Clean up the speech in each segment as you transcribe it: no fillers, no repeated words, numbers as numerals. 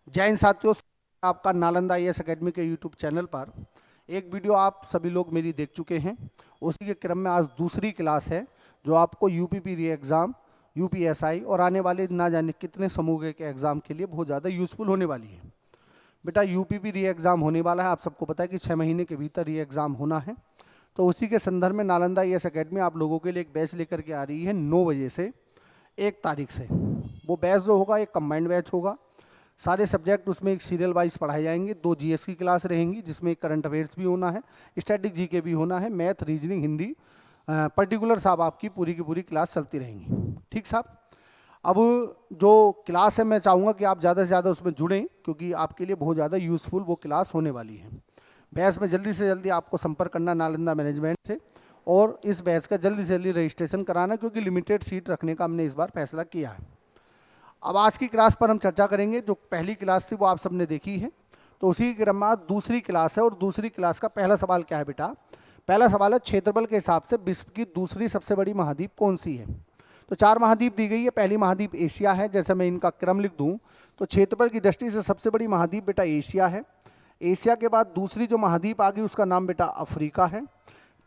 जय हिंद साथियों, आपका नालंदा आईएएस एकेडमी के यूट्यूब चैनल पर एक वीडियो आप सभी लोग मेरी देख चुके हैं। उसी के क्रम में आज दूसरी क्लास है जो आपको यूपीपी री एग्ज़ाम, यूपीएसआई और आने वाले ना जाने कितने समूह के एग्ज़ाम के लिए बहुत ज़्यादा यूज़फुल होने वाली है। बेटा यूपीपी री एग्ज़ाम होने वाला है, आप सबको पता है कि 6 महीने के भीतर री एग्ज़ाम होना है। तो उसी के संदर्भ में नालंदा आईएएस एकेडमी आप लोगों के लिए एक बैच लेकर के आ रही है 9 बजे से 1 तारीख से। वो बैच जो होगा एक कंबाइंड बैच होगा। सारे सब्जेक्ट उसमें एक सीरियल वाइज पढ़ाए जाएंगे। 2 जीएस की क्लास रहेंगी जिसमें एक करंट अफेयर्स भी होना है, स्टैटिक जीके भी होना है, मैथ, रीजनिंग, हिंदी, पर्टिकुलर साहब आपकी पूरी की पूरी क्लास चलती रहेंगी। ठीक साहब। अब जो क्लास है मैं चाहूँगा कि आप ज़्यादा से ज़्यादा उसमें जुड़ें क्योंकि आपके लिए बहुत ज़्यादा यूज़फुल वो क्लास होने वाली है। बैच में जल्दी से जल्दी आपको संपर्क करना नालंदा मैनेजमेंट से और इस बैच का जल्दी से जल्दी रजिस्ट्रेशन कराना क्योंकि लिमिटेड सीट रखने का हमने इस बार फैसला किया है। अब आज की क्लास पर हम चर्चा करेंगे। जो पहली क्लास थी वो आप सबने देखी है, तो उसी के क्रम में आज दूसरी क्लास है और दूसरी क्लास का पहला सवाल क्या है बेटा? पहला सवाल है क्षेत्रफल के हिसाब से विश्व की दूसरी सबसे बड़ी महाद्वीप कौन सी है? तो 4 महाद्वीप दी गई है। पहली महाद्वीप एशिया है। जैसे मैं इनका क्रम लिख दूं तो क्षेत्रफल की दृष्टि से सबसे बड़ी महाद्वीप बेटा एशिया है। एशिया के बाद दूसरी जो महाद्वीप आ गई उसका नाम बेटा अफ्रीका है।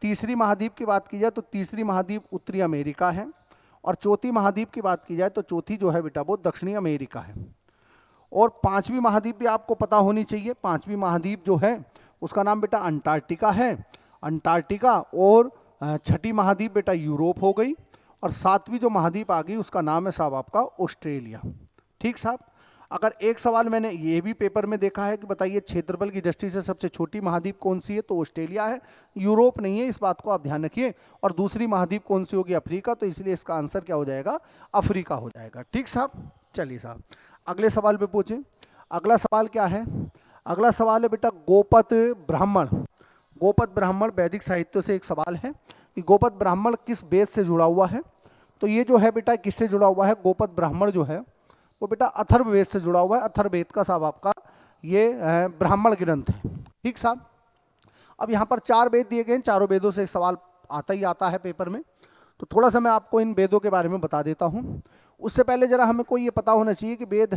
तीसरी महाद्वीप की बात की जाए तो तीसरी महाद्वीप उत्तरी अमेरिका है और चौथी महाद्वीप की बात की जाए तो चौथी जो है बेटा वो दक्षिणी अमेरिका है। और पांचवी महाद्वीप भी आपको पता होनी चाहिए। पांचवी महाद्वीप जो है उसका नाम बेटा अंटार्कटिका है। अंटार्कटिका। और छठी महाद्वीप बेटा यूरोप हो गई और सातवीं जो महाद्वीप आ गई उसका नाम है साहब आपका ऑस्ट्रेलिया। ठीक साहब। अगर एक सवाल मैंने ये भी पेपर में देखा है कि बताइए क्षेत्रफल की दृष्टि से सबसे छोटी महाद्वीप कौन सी है, तो ऑस्ट्रेलिया है, यूरोप नहीं है। इस बात को आप ध्यान रखिए। और दूसरी महाद्वीप कौन सी होगी? अफ्रीका। तो इसलिए इसका आंसर क्या हो जाएगा? अफ्रीका हो जाएगा। ठीक साहब। चलिए साहब अगले सवाल पे पूछें। अगला सवाल क्या है? अगला सवाल है बेटा गोपद ब्राह्मण। गोपद ब्राह्मण वैदिक साहित्य से एक सवाल है कि गोपद ब्राह्मण किस वेद से जुड़ा हुआ है? तो ये जो है बेटा किससे जुड़ा हुआ है? गोपद ब्राह्मण जो है वो बेटा अथर्ववेद से जुड़ा हुआ है। अथर्ववेद का साहब आपका ये ब्राह्मण ग्रंथ है। ठीक साहब। अब यहाँ पर 4 वेद दिए गए हैं। चारों वेदों से एक सवाल आता ही आता है पेपर में, तो थोड़ा सा मैं आपको इन वेदों के बारे में बता देता हूँ। उससे पहले जरा हमें को ये पता होना चाहिए कि वेद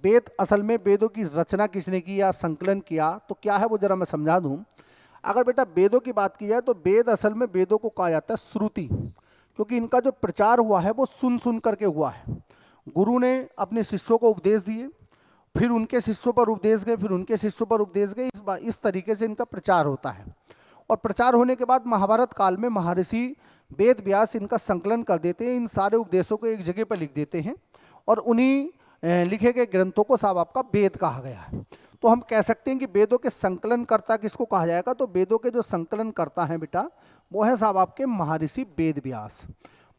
वेद असल में वेदों की रचना किसने की या संकलन किया तो क्या है वो जरा मैं समझा दूँ। अगर बेटा वेदों की बात की जाए तो वेद असल में वेदों को कहा जाता है श्रुति, क्योंकि इनका जो प्रचार हुआ है वो सुन सुन करके हुआ है। गुरु ने अपने शिष्यों को उपदेश दिए, फिर उनके शिष्यों पर उपदेश गए, फिर उनके शिष्यों पर उपदेश गए। इस तरीके से इनका प्रचार होता है। और प्रचार होने के बाद महाभारत काल में महर्षि वेद व्यास इनका संकलन कर देते हैं। इन सारे उपदेशों को एक जगह पर लिख देते हैं और उन्हीं लिखे गए ग्रंथों को साहब आपका वेद कहा गया है। तो हम कह सकते हैं कि वेदों के संकलनकर्ता किसको कहा जाएगा? तो वेदों के जो संकलनकर्ता हैं बेटा वो है साहब आपके महर्षि वेद व्यास।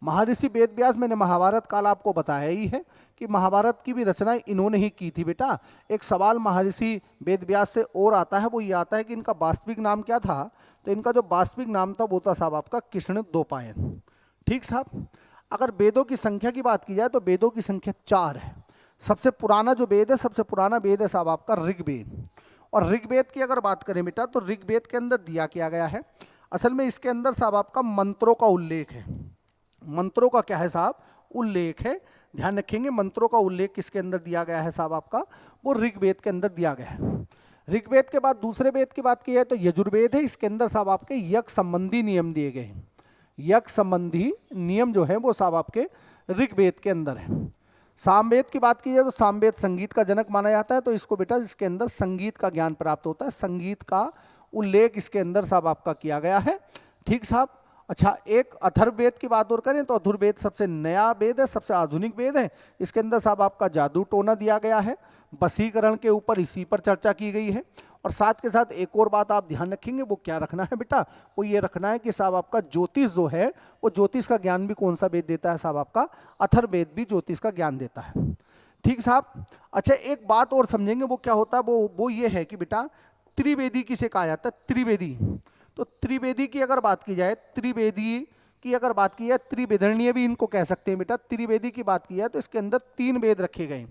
महर्षि वेद व्यास, मैंने महाभारत काल आपको बताया ही है कि महाभारत की भी रचना इन्होंने ही की थी बेटा। एक सवाल महर्षि वेद व्यास से और आता है, वो ये आता है कि इनका वास्तविक नाम क्या था? तो इनका जो वास्तविक नाम था वो था साहब आपका कृष्ण द्वैपायन। ठीक साहब। अगर वेदों की संख्या की बात की जाए तो वेदों की संख्या 4 है। सबसे पुराना जो वेद है, सबसे पुराना वेद है साहब आपका ऋग्वेद। और ऋग्वेद की अगर बात करें बेटा तो ऋग्वेद के अंदर दिया किया गया है, असल में इसके अंदर साहब आपका मंत्रों का उल्लेख है। मंत्रों का क्या है साहब? उल्लेख है। ध्यान रखेंगे मंत्रों का उल्लेख किसके अंदर दिया गया है साहब आपका? वो ऋग्वेद के अंदर दिया गया है। ऋग्वेद के बाद दूसरे वेद की बात की जाए तो यजुर्वेद है। इसके अंदर साहब आपके यज्ञ संबंधी नियम दिए गए हैं। यज्ञ संबंधी नियम जो है वो साहब आपके ऋग्वेद के अंदर है। सामवेद की बात की जाए तो सामवेद संगीत का जनक माना जाता है, तो इसको बेटा इसके अंदर संगीत का ज्ञान प्राप्त होता है। संगीत का उल्लेख इसके अंदर साहब आपका किया गया है। ठीक साहब। अच्छा, एक अथर्ववेद की बात और करें तो अथर्ववेद सबसे नया वेद है, सबसे आधुनिक वेद है। इसके अंदर साहब आपका जादू टोना दिया गया है, वशीकरण के ऊपर इसी पर चर्चा की गई है। और साथ के साथ एक और बात आप ध्यान रखेंगे, वो क्या रखना है बेटा? वो ये रखना है कि साहब आपका ज्योतिष जो है वो ज्योतिष का ज्ञान भी कौन सा वेद देता है साहब आपका? अथर्ववेद भी ज्योतिष का ज्ञान देता है। ठीक साहब। अच्छा, एक बात और समझेंगे, वो क्या होता है? वो ये है कि बेटा त्रिवेदी किसे कहा जाता है? त्रिवेदी। तो त्रिवेदी की अगर बात की जाए, त्रिवेदी की अगर बात की जाए, त्रिवेदरणीय भी इनको कह सकते हैं बेटा। त्रिवेदी की बात की जाए तो इसके अंदर 3 वेद रखे गए।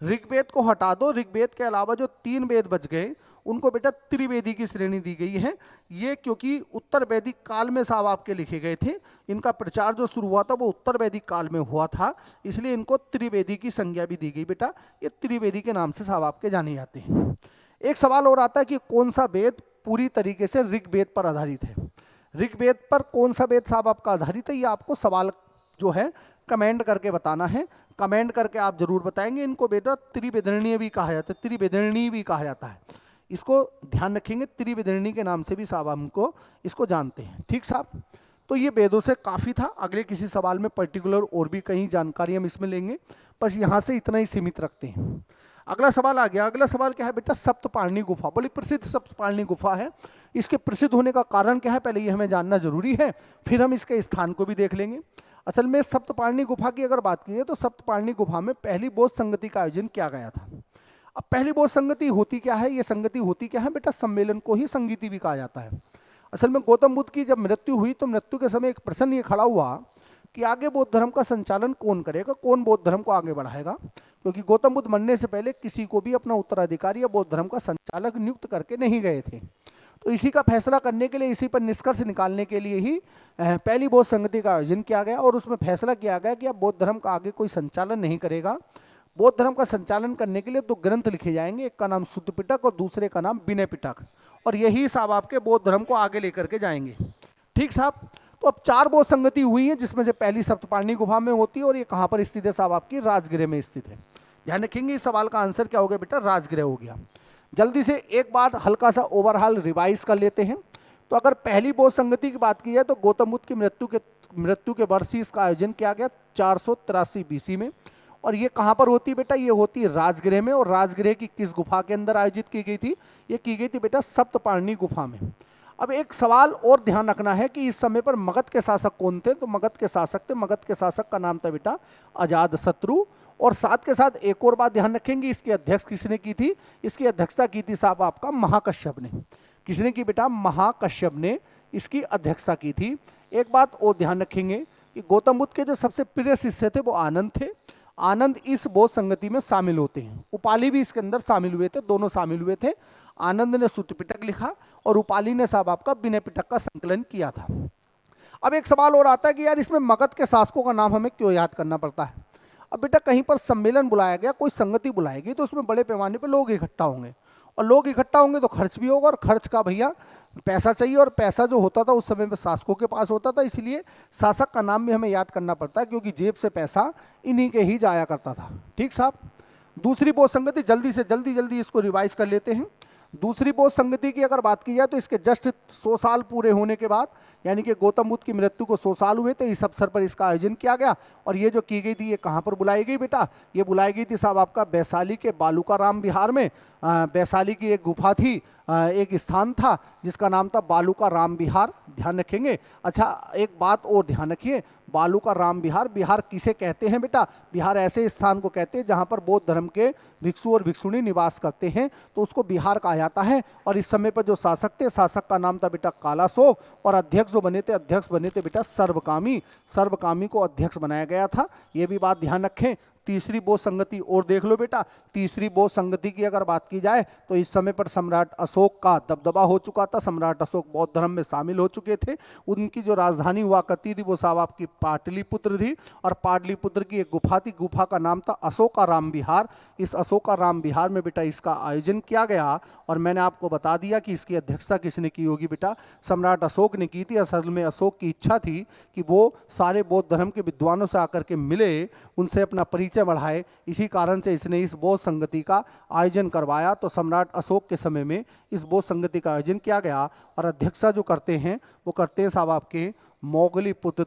ऋग्वेद को हटा दो, ऋग्वेद के अलावा जो 3 वेद बच गए उनको बेटा त्रिवेदी की श्रेणी दी गई है। ये क्योंकि उत्तर वैदिक काल में साहब आपके लिखे गए थे, इनका प्रचार जो शुरू हुआ था वो उत्तर वैदिक काल में हुआ था, इसलिए इनको त्रिवेदी की संज्ञा भी दी गई बेटा। ये त्रिवेदी के नाम से साहब आपके जाने जाते हैं। एक सवाल और आता है कि कौन सा वेद पूरी तरीके से ऋग्वेद पर आधारित है। ऋग्वेद पर कौन सा वेद साहब आपका आधारित है, ये आपको सवाल जो है कमेंट करके बताना है। कमेंट करके आप जरूर बताएंगे। इनको बेटा त्रिवेदरणीय भी कहा जाता है, त्रिवेदरणीय भी कहा जाता है, इसको ध्यान रखेंगे। त्रिवेदरणीय के नाम से भी साहब हमको इसको जानते हैं। ठीक साहब, तो ये वेदों से काफ़ी था। अगले किसी सवाल में पर्टिकुलर और भी कहीं जानकारी हम इसमें लेंगे, बस यहाँ से इतना ही सीमित रखते हैं। अगला सवाल आ गया। अगला सवाल क्या है बेटा, सप्तपाणि गुफा। बड़ी प्रसिद्ध सप्तपाणि गुफा है। इसके प्रसिद्ध होने का कारण क्या है, पहले ये हमें जानना जरूरी है, फिर हम इसके स्थान को भी देख लेंगे। असल में सप्तपाणि गुफा की अगर बात की जाए तो सप्तपाणि गुफा में पहली बौद्ध संगति का आयोजन किया गया था। अब पहली बौद्ध संगति होती क्या है, ये संगति होती क्या है बेटा, सम्मेलन को ही संगीति भी कहा जाता है। असल में गौतम बुद्ध की जब मृत्यु हुई तो मृत्यु के समय एक प्रश्न ये खड़ा हुआ कि आगे बौद्ध धर्म का संचालन कौन करेगा, कौन बौद्ध धर्म को आगे बढ़ाएगा, क्योंकि गौतम बुद्ध मरने से पहले किसी को भी अपना उत्तराधिकारी या बौद्ध धर्म का संचालक नियुक्त करके नहीं गए थे। तो इसी का फैसला करने के लिए, इसी पर निष्कर्ष निकालने के लिए ही पहली बौद्ध संगति का आयोजन किया गया और उसमें फैसला किया गया कि अब बौद्ध धर्म का आगे कोई संचालन नहीं करेगा। बौद्ध धर्म का संचालन करने के लिए 2 ग्रंथ लिखे जाएंगे, एक का नाम शुद्ध पिटक और दूसरे का नाम विनय पिटक, और यही साहब आपके बौद्ध धर्म को आगे लेकर के जाएंगे। ठीक साहब, तो अब 4 बौद्ध संगति हुई है, जिसमें से पहली सप्तपाणि गुफा में होती है और ये कहाँ पर स्थित है साहब आपकी, राजगृह में स्थित है। ध्यान रखेंगे, इस सवाल का आंसर क्या हो गया बेटा, राजगृह हो गया। जल्दी से एक बार हल्का सा ओवरऑल रिवाइज कर लेते हैं। तो अगर पहली बौद्ध संगति की बात की जाए तो गौतम बुद्ध की मृत्यु के वर्ष ही इसका आयोजन किया गया 483 BC में। और ये कहाँ पर होती है बेटा, ये होती है राजगृह में। और राजगृह की किस गुफा के अंदर आयोजित की गई थी, ये की गई थी बेटा सप्तपाणि गुफा में। अब एक सवाल और ध्यान रखना है कि इस समय पर मगध के शासक कौन थे, तो मगध के शासक थे, मगध के शासक का नाम था बेटा अजातशत्रु। और साथ के साथ एक और बात ध्यान रखेंगे, इसकी अध्यक्ष किसने की थी, इसकी अध्यक्षता की थी साहब आपका महाकश्यप ने। किसने की बेटा, महाकश्यप ने इसकी अध्यक्षता की थी। एक बात और ध्यान रखेंगे कि गौतम बुद्ध के जो सबसे प्रिय शिष्य थे वो आनंद थे। आनंद इस बौद्ध संगति में शामिल होते हैं, उपाली भी इसके अंदर शामिल हुए थे, दोनों शामिल हुए थे। आनंद ने शुद्ध पिटक लिखा और उपाली ने साहब आपका विनय पिटक का संकलन किया था। अब एक सवाल और आता है कि यार इसमें मगध के शासकों का नाम हमें क्यों याद करना पड़ता है। अब बेटा कहीं पर सम्मेलन बुलाया गया, कोई संगति बुलाएगी, तो उसमें बड़े पैमाने पर लोग इकट्ठा होंगे, और लोग इकट्ठा होंगे तो खर्च भी होगा, और खर्च का भैया पैसा चाहिए, और पैसा जो होता था उस समय में शासकों के पास होता था, इसलिए शासक का नाम भी हमें याद करना पड़ता है, क्योंकि जेब से पैसा इन्हीं के ही जाया करता था। ठीक साहब, दूसरी बौद्ध संगति जल्दी से जल्दी इसको रिवाइज कर लेते हैं। दूसरी बौद्ध संगति की अगर बात की जाए तो इसके जस्ट 100 साल पूरे होने के बाद, यानी कि गौतम बुद्ध की मृत्यु को 100 साल हुए थे, इस अवसर पर इसका आयोजन किया गया। और ये जो की गई थी ये कहाँ पर बुलाई गई बेटा, ये बुलाई गई थी साहब आपका वैशाली के बालूकाराम विहार में। वैशाली की एक गुफा थी, एक स्थान था जिसका नाम था बालूकाराम विहार। ध्यान रखेंगे। अच्छा एक बात और ध्यान रखिए, बालूकाराम विहार, बिहार किसे कहते हैं बेटा, बिहार ऐसे स्थान को कहते हैं जहाँ पर बौद्ध धर्म के भिक्षु और भिक्षुणी निवास करते हैं, तो उसको बिहार कहा जाता है। और इस समय पर जो शासक थे, शासक का नाम था बेटा कालाशोक, और अध्यक्ष जो बने थे बेटा सर्वकामी। सर्वकामी को अध्यक्ष बनाया गया था, ये भी बात ध्यान रखें। तीसरी बौद्ध संगति और देख लो बेटा। तीसरी बौद्ध संगति की अगर बात की जाए तो इस समय पर सम्राट अशोक का दबदबा हो चुका था, सम्राट अशोक बौद्ध धर्म में शामिल हो चुके थे। उनकी जो राजधानी हुआ करती थी वो साहब आपकी पाटलिपुत्र थी, और पाटलिपुत्र की एक गुफा थी, गुफा का नाम था अशोकाराम विहार। इस अशोकाराम विहार में बेटा इसका आयोजन किया गया, और मैंने आपको बता दिया कि इसकी अध्यक्षता किसने की होगी बेटा, सम्राट अशोक ने की थी। असल में अशोक की इच्छा थी कि वो सारे बौद्ध धर्म के विद्वानों से आकर के मिले, उनसे अपना परिचय बढ़ाए, इसी कारण से इसने इस बौद्ध संगति का आयोजन करवाया। तो सम्राट अशोक के समय में इस बौद्ध संगति का आयोजन किया गया, और अध्यक्षता जो करते हैं वो करते हैं साहब आपके मोगली पुत्र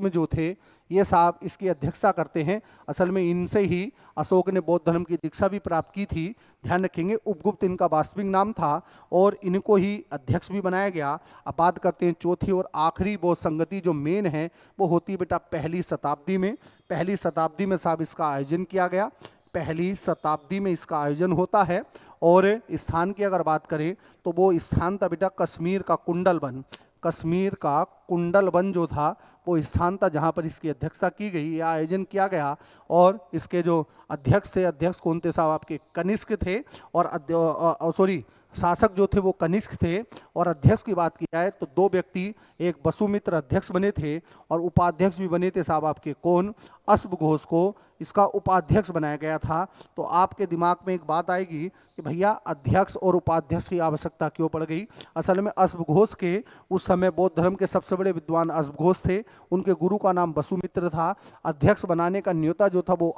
जो थे ये साहब इसकी अध्यक्षता करते हैं। असल में इनसे ही अशोक ने बौद्ध धर्म की दीक्षा भी प्राप्त की थी। ध्यान रखेंगे, उपगुप्त इनका वास्तविक नाम था, और इनको ही अध्यक्ष भी बनाया गया। अब बात करते हैं चौथी और आखिरी बौद्ध संगति जो मेन है वो होती है बेटा पहली शताब्दी में। पहली शताब्दी में साहब इसका आयोजन किया गया, पहली शताब्दी में इसका आयोजन होता है। और स्थान की अगर बात करें तो वो स्थान था बेटा कश्मीर का कुंडलवन। कश्मीर का कुंडल वन जो था वो स्थान था जहाँ पर इसकी अध्यक्षता की गई या आयोजन किया गया। और इसके जो अध्यक्ष थे, अध्यक्ष कौन थे साहब आपके, कनिष्क थे। और सॉरी, शासक जो थे वो कनिष्क थे। और अध्यक्ष की बात की जाए तो दो व्यक्ति, एक वसुमित्र अध्यक्ष बने थे और उपाध्यक्ष भी बने थे साहब आपके, कौन, अश्वघोष को इसका उपाध्यक्ष बनाया गया था। तो आपके दिमाग में एक बात आएगी कि भैया अध्यक्ष और उपाध्यक्ष की आवश्यकता क्यों पड़ गई। असल में अश्वघोष के उस समय बौद्ध धर्म के सबसे बड़े विद्वान अश्वघोष थे, उनके गुरु का नाम वसुमित्र था। अध्यक्ष बनाने का न्योता जो था वो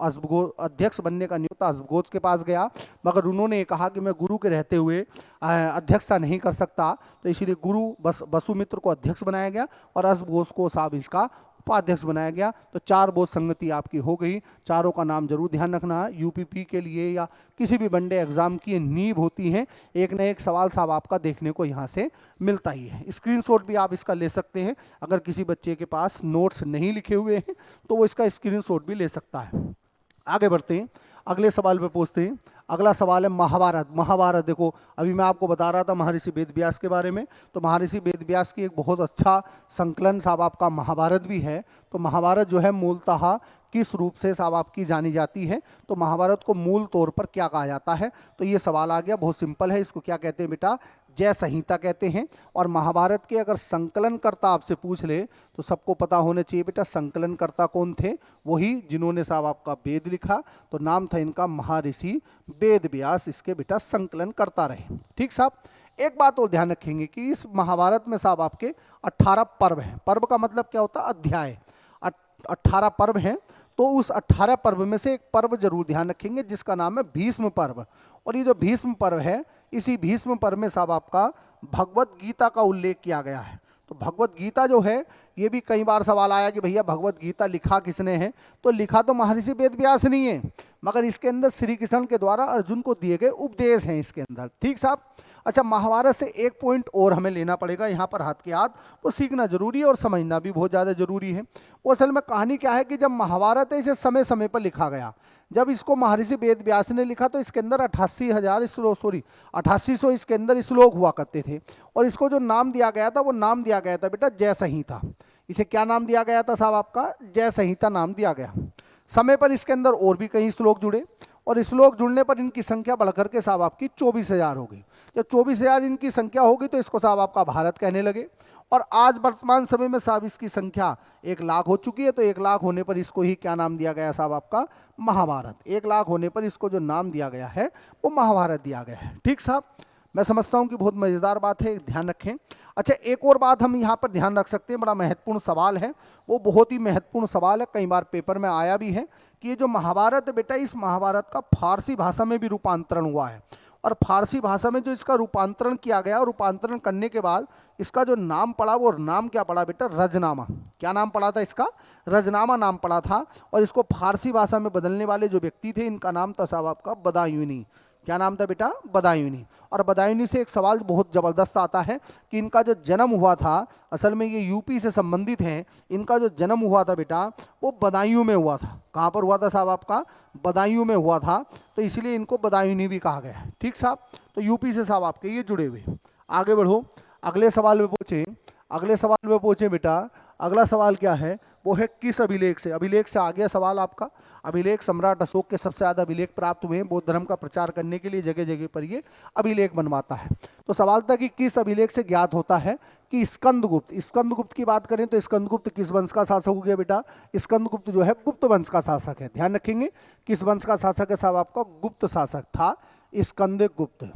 अध्यक्ष बनने का न्योता अश्वघोष के पास गया, मगर उन्होंने कहा कि मैं गुरु के रहते हुए अध्यक्षता नहीं कर सकता, तो इसीलिए गुरु वसुमित्र को अध्यक्ष बनाया गया और अश्वघोष को साहब इसका उपाध्यक्ष बनाया गया। तो चार बोध संगति आपकी हो गई। चारों का नाम जरूर ध्यान रखना, यूपीपी के लिए या किसी भी वनडे एग्जाम की नींव होती हैं। एक न एक सवाल साहब आपका देखने को यहाँ से मिलता ही है। स्क्रीनशॉट भी आप इसका ले सकते हैं, अगर किसी बच्चे के पास नोट्स नहीं लिखे हुए हैं तो वो इसका स्क्रीनशॉट भी ले सकता है। आगे बढ़ते हैं, अगले सवाल पे पहुँचते हैं। अगला सवाल है महाभारत। महाभारत देखो, अभी मैं आपको बता रहा था महर्षि वेद व्यास के बारे में, तो महर्षि वेद व्यास की एक बहुत अच्छा संकलन साहब आपका महाभारत भी है। तो महाभारत जो है मूलतः किस रूप से साहब आपकी जानी जाती है, तो महाभारत को मूल तौर पर क्या कहा जाता है, तो ये सवाल आ गया, बहुत सिंपल है। इसको क्या कहते हैं बेटा, जय संहिता कहते हैं। और महाभारत के अगर संकलनकर्ता आपसे पूछ ले तो सबको पता होना चाहिए बेटा, संकलनकर्ता कौन थे, वही जिन्होंने साहब आपका वेद लिखा, तो नाम था इनका महर्षि वेद व्यास, इसके बेटा संकलन करता रहे। ठीक साहब, एक बात और ध्यान रखेंगे कि इस महाभारत में साहब आपके 18 पर्व हैं। पर्व का मतलब क्या होता है, अध्याय। 18 पर्व हैं, तो उस 18 पर्व में से एक पर्व जरूर ध्यान रखेंगे जिसका नाम है भीष्म पर्व। और ये जो भीष्म पर्व है, इसी भीष्म पर्व में साहब आपका भगवत गीता का उल्लेख किया गया है। तो भगवत गीता जो है, ये भी कई बार सवाल आया कि भैया भगवत गीता लिखा किसने है, तो लिखा तो महर्षि वेद व्यास नहीं है, मगर इसके अंदर श्री कृष्ण के द्वारा अर्जुन को दिए गए उपदेश हैं इसके अंदर। ठीक साहब, अच्छा महाभारत से एक पॉइंट और हमें लेना पड़ेगा यहाँ पर हाथ के हाथ, वो सीखना जरूरी है और समझना भी बहुत ज़्यादा जरूरी है। वो असल में कहानी क्या है कि जब महाभारत है इसे समय समय पर लिखा गया। जब इसको महर्षि वेद व्यास ने लिखा तो इसके अंदर 8800 इसके अंदर श्लोक हुआ करते थे। और इसको जो नाम दिया गया था वो नाम दिया गया था बेटा जय संहिता। इसे क्या नाम दिया गया था साहब आपका, जय संहिता नाम दिया गया। समय पर इसके अंदर और भी कई श्लोक जुड़े और श्लोक जुड़ने पर इनकी संख्या बढ़कर के साहब आपकी 24,000 हो गई। जब 24,000 इनकी संख्या होगी तो इसको साहब आपका भारत कहने लगे। और आज वर्तमान समय में साहब इसकी संख्या 1,00,000 हो चुकी है। तो 1,00,000 होने पर इसको ही क्या नाम दिया गया साहब आपका, महाभारत। 1,00,000 होने पर इसको जो नाम दिया गया है वो महाभारत दिया गया है। ठीक साहब, मैं समझता हूँ कि बहुत मज़ेदार बात है, ध्यान रखें। अच्छा एक और बात हम यहाँ पर ध्यान रख सकते हैं, बड़ा महत्वपूर्ण सवाल है, वो बहुत ही महत्वपूर्ण सवाल है, कई बार पेपर में आया भी है कि ये जो महाभारत है बेटा, इस महाभारत का फारसी भाषा में भी रूपांतरण हुआ है। और फारसी भाषा में जो इसका रूपांतरण किया गया और रूपांतरण करने के बाद इसका जो नाम पड़ा वो नाम क्या पड़ा बेटा, रजनामा। क्या नाम पड़ा था इसका, रजनामा नाम पड़ा था। और इसको फारसी भाषा में बदलने वाले जो व्यक्ति थे इनका नाम था साहब आपका बदायूनी। क्या नाम था बेटा, बदायूनी। और बदायूनी से एक सवाल बहुत ज़बरदस्त आता है कि इनका जो जन्म हुआ था, असल में ये यूपी से संबंधित हैं, इनका जो जन्म हुआ था बेटा वो बदायूं में हुआ था। कहाँ पर हुआ था साहब आपका, बदायूं में हुआ था, तो इसलिए इनको बदायूनी भी कहा गया है। ठीक साहब, तो यूपी से साहब आपके ये जुड़े हुए। आगे बढ़ो, अगले सवाल में पहुँचे। अगले सवाल में पहुँचे बेटा, अगला सवाल क्या है, वो है किस अभिलेख से। अभिलेख से आ गया सवाल आपका। अभिलेख सम्राट अशोक के सबसे ज़्यादा अभिलेख प्राप्त हुए हैं बौद्ध धर्म का प्रचार करने के लिए, जगह जगह पर ये अभिलेख बनवाता है। तो सवाल था कि किस अभिलेख से ज्ञात होता है कि स्कंदगुप्त, स्कंदगुप्त की बात करें तो स्कंदगुप्त किस वंश का शासक हो गया बेटा, स्कंदगुप्त जो है गुप्त वंश का शासक है। ध्यान रखेंगे किस वंश का शासक है साहब आपका, गुप्त शासक था स्कंदगुप्त।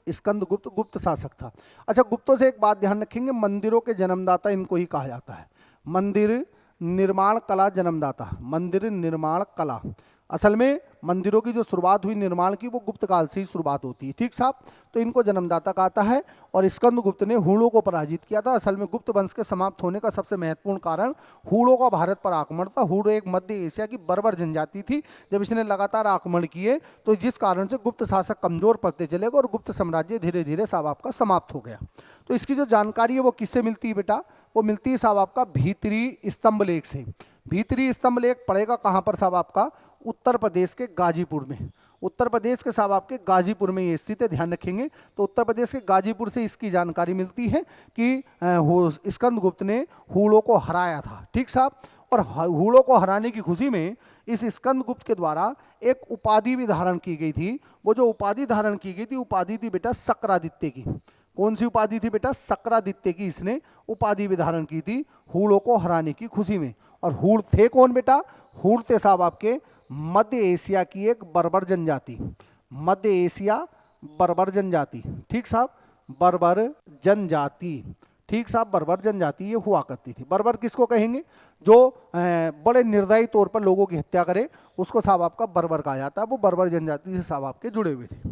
स्कंदगुप्त गुप्त शासक था। अच्छा गुप्तों से एक बात ध्यान रखेंगे, मंदिरों के जन्मदाता इनको ही कहा जाता है, मंदिर निर्माण कला जन्मदाता, मंदिर निर्माण कला। असल में मंदिरों की जो शुरुआत हुई निर्माण की वो गुप्त काल से ही शुरुआत होती है। ठीक साहब, तो इनको जन्मदाता कहता है। और स्कंदगुप्त ने हूणों को पराजित किया था। असल में गुप्त वंश के समाप्त होने का सबसे महत्वपूर्ण कारण हूणों का भारत पर आक्रमण था। हूण एक मध्य एशिया की बर्बर जनजाति थी। जब इसने लगातार आक्रमण किए तो जिस कारण से गुप्त शासक कमजोर पड़ते चले गए और गुप्त साम्राज्य धीरे धीरे साहब आपका समाप्त हो गया। तो इसकी जो जानकारी है वो किससे मिलती है बेटा, वो मिलती है साहब आपका भीतरी स्तंभ लेख से। भीतरी स्तंभ लेख पड़ेगा कहाँ पर साहब आपका, उत्तर प्रदेश के गाजीपुर में। उत्तर प्रदेश के साहब आपके गाजीपुर में ये स्थित है, ध्यान रखेंगे। तो उत्तर प्रदेश के गाजीपुर से इसकी जानकारी मिलती है कि स्कंदगुप्त ने हूणों को हराया था, ठीक साहब। और हूणों को हराने की खुशी में इस स्कंदगुप्त के द्वारा एक उपाधि भी धारण की गई थी। वो जो उपाधि धारण की गई थी, उपाधि थी बेटा शक्रादित्य की। कौन सी उपाधि थी बेटा? शक्रादित्य की इसने उपाधि भी धारण की थी हूणों को हराने की खुशी में। और हूण थे कौन बेटा? हूण थे साहब आपके मध्य एशिया की एक बर्बर जनजाति, मध्य एशिया बर्बर जनजाति, ठीक साहब, बर्बर जनजाति, ठीक साहब, बर्बर जनजाति ये हुआ करती थी। बर्बर किसको कहेंगे? जो बड़े निर्दयी तौर पर लोगों की हत्या करे, उसको साहब आपका बर्बर कहा जाता है। वो बर्बर जनजाति से साहब आपके जुड़े हुए थे।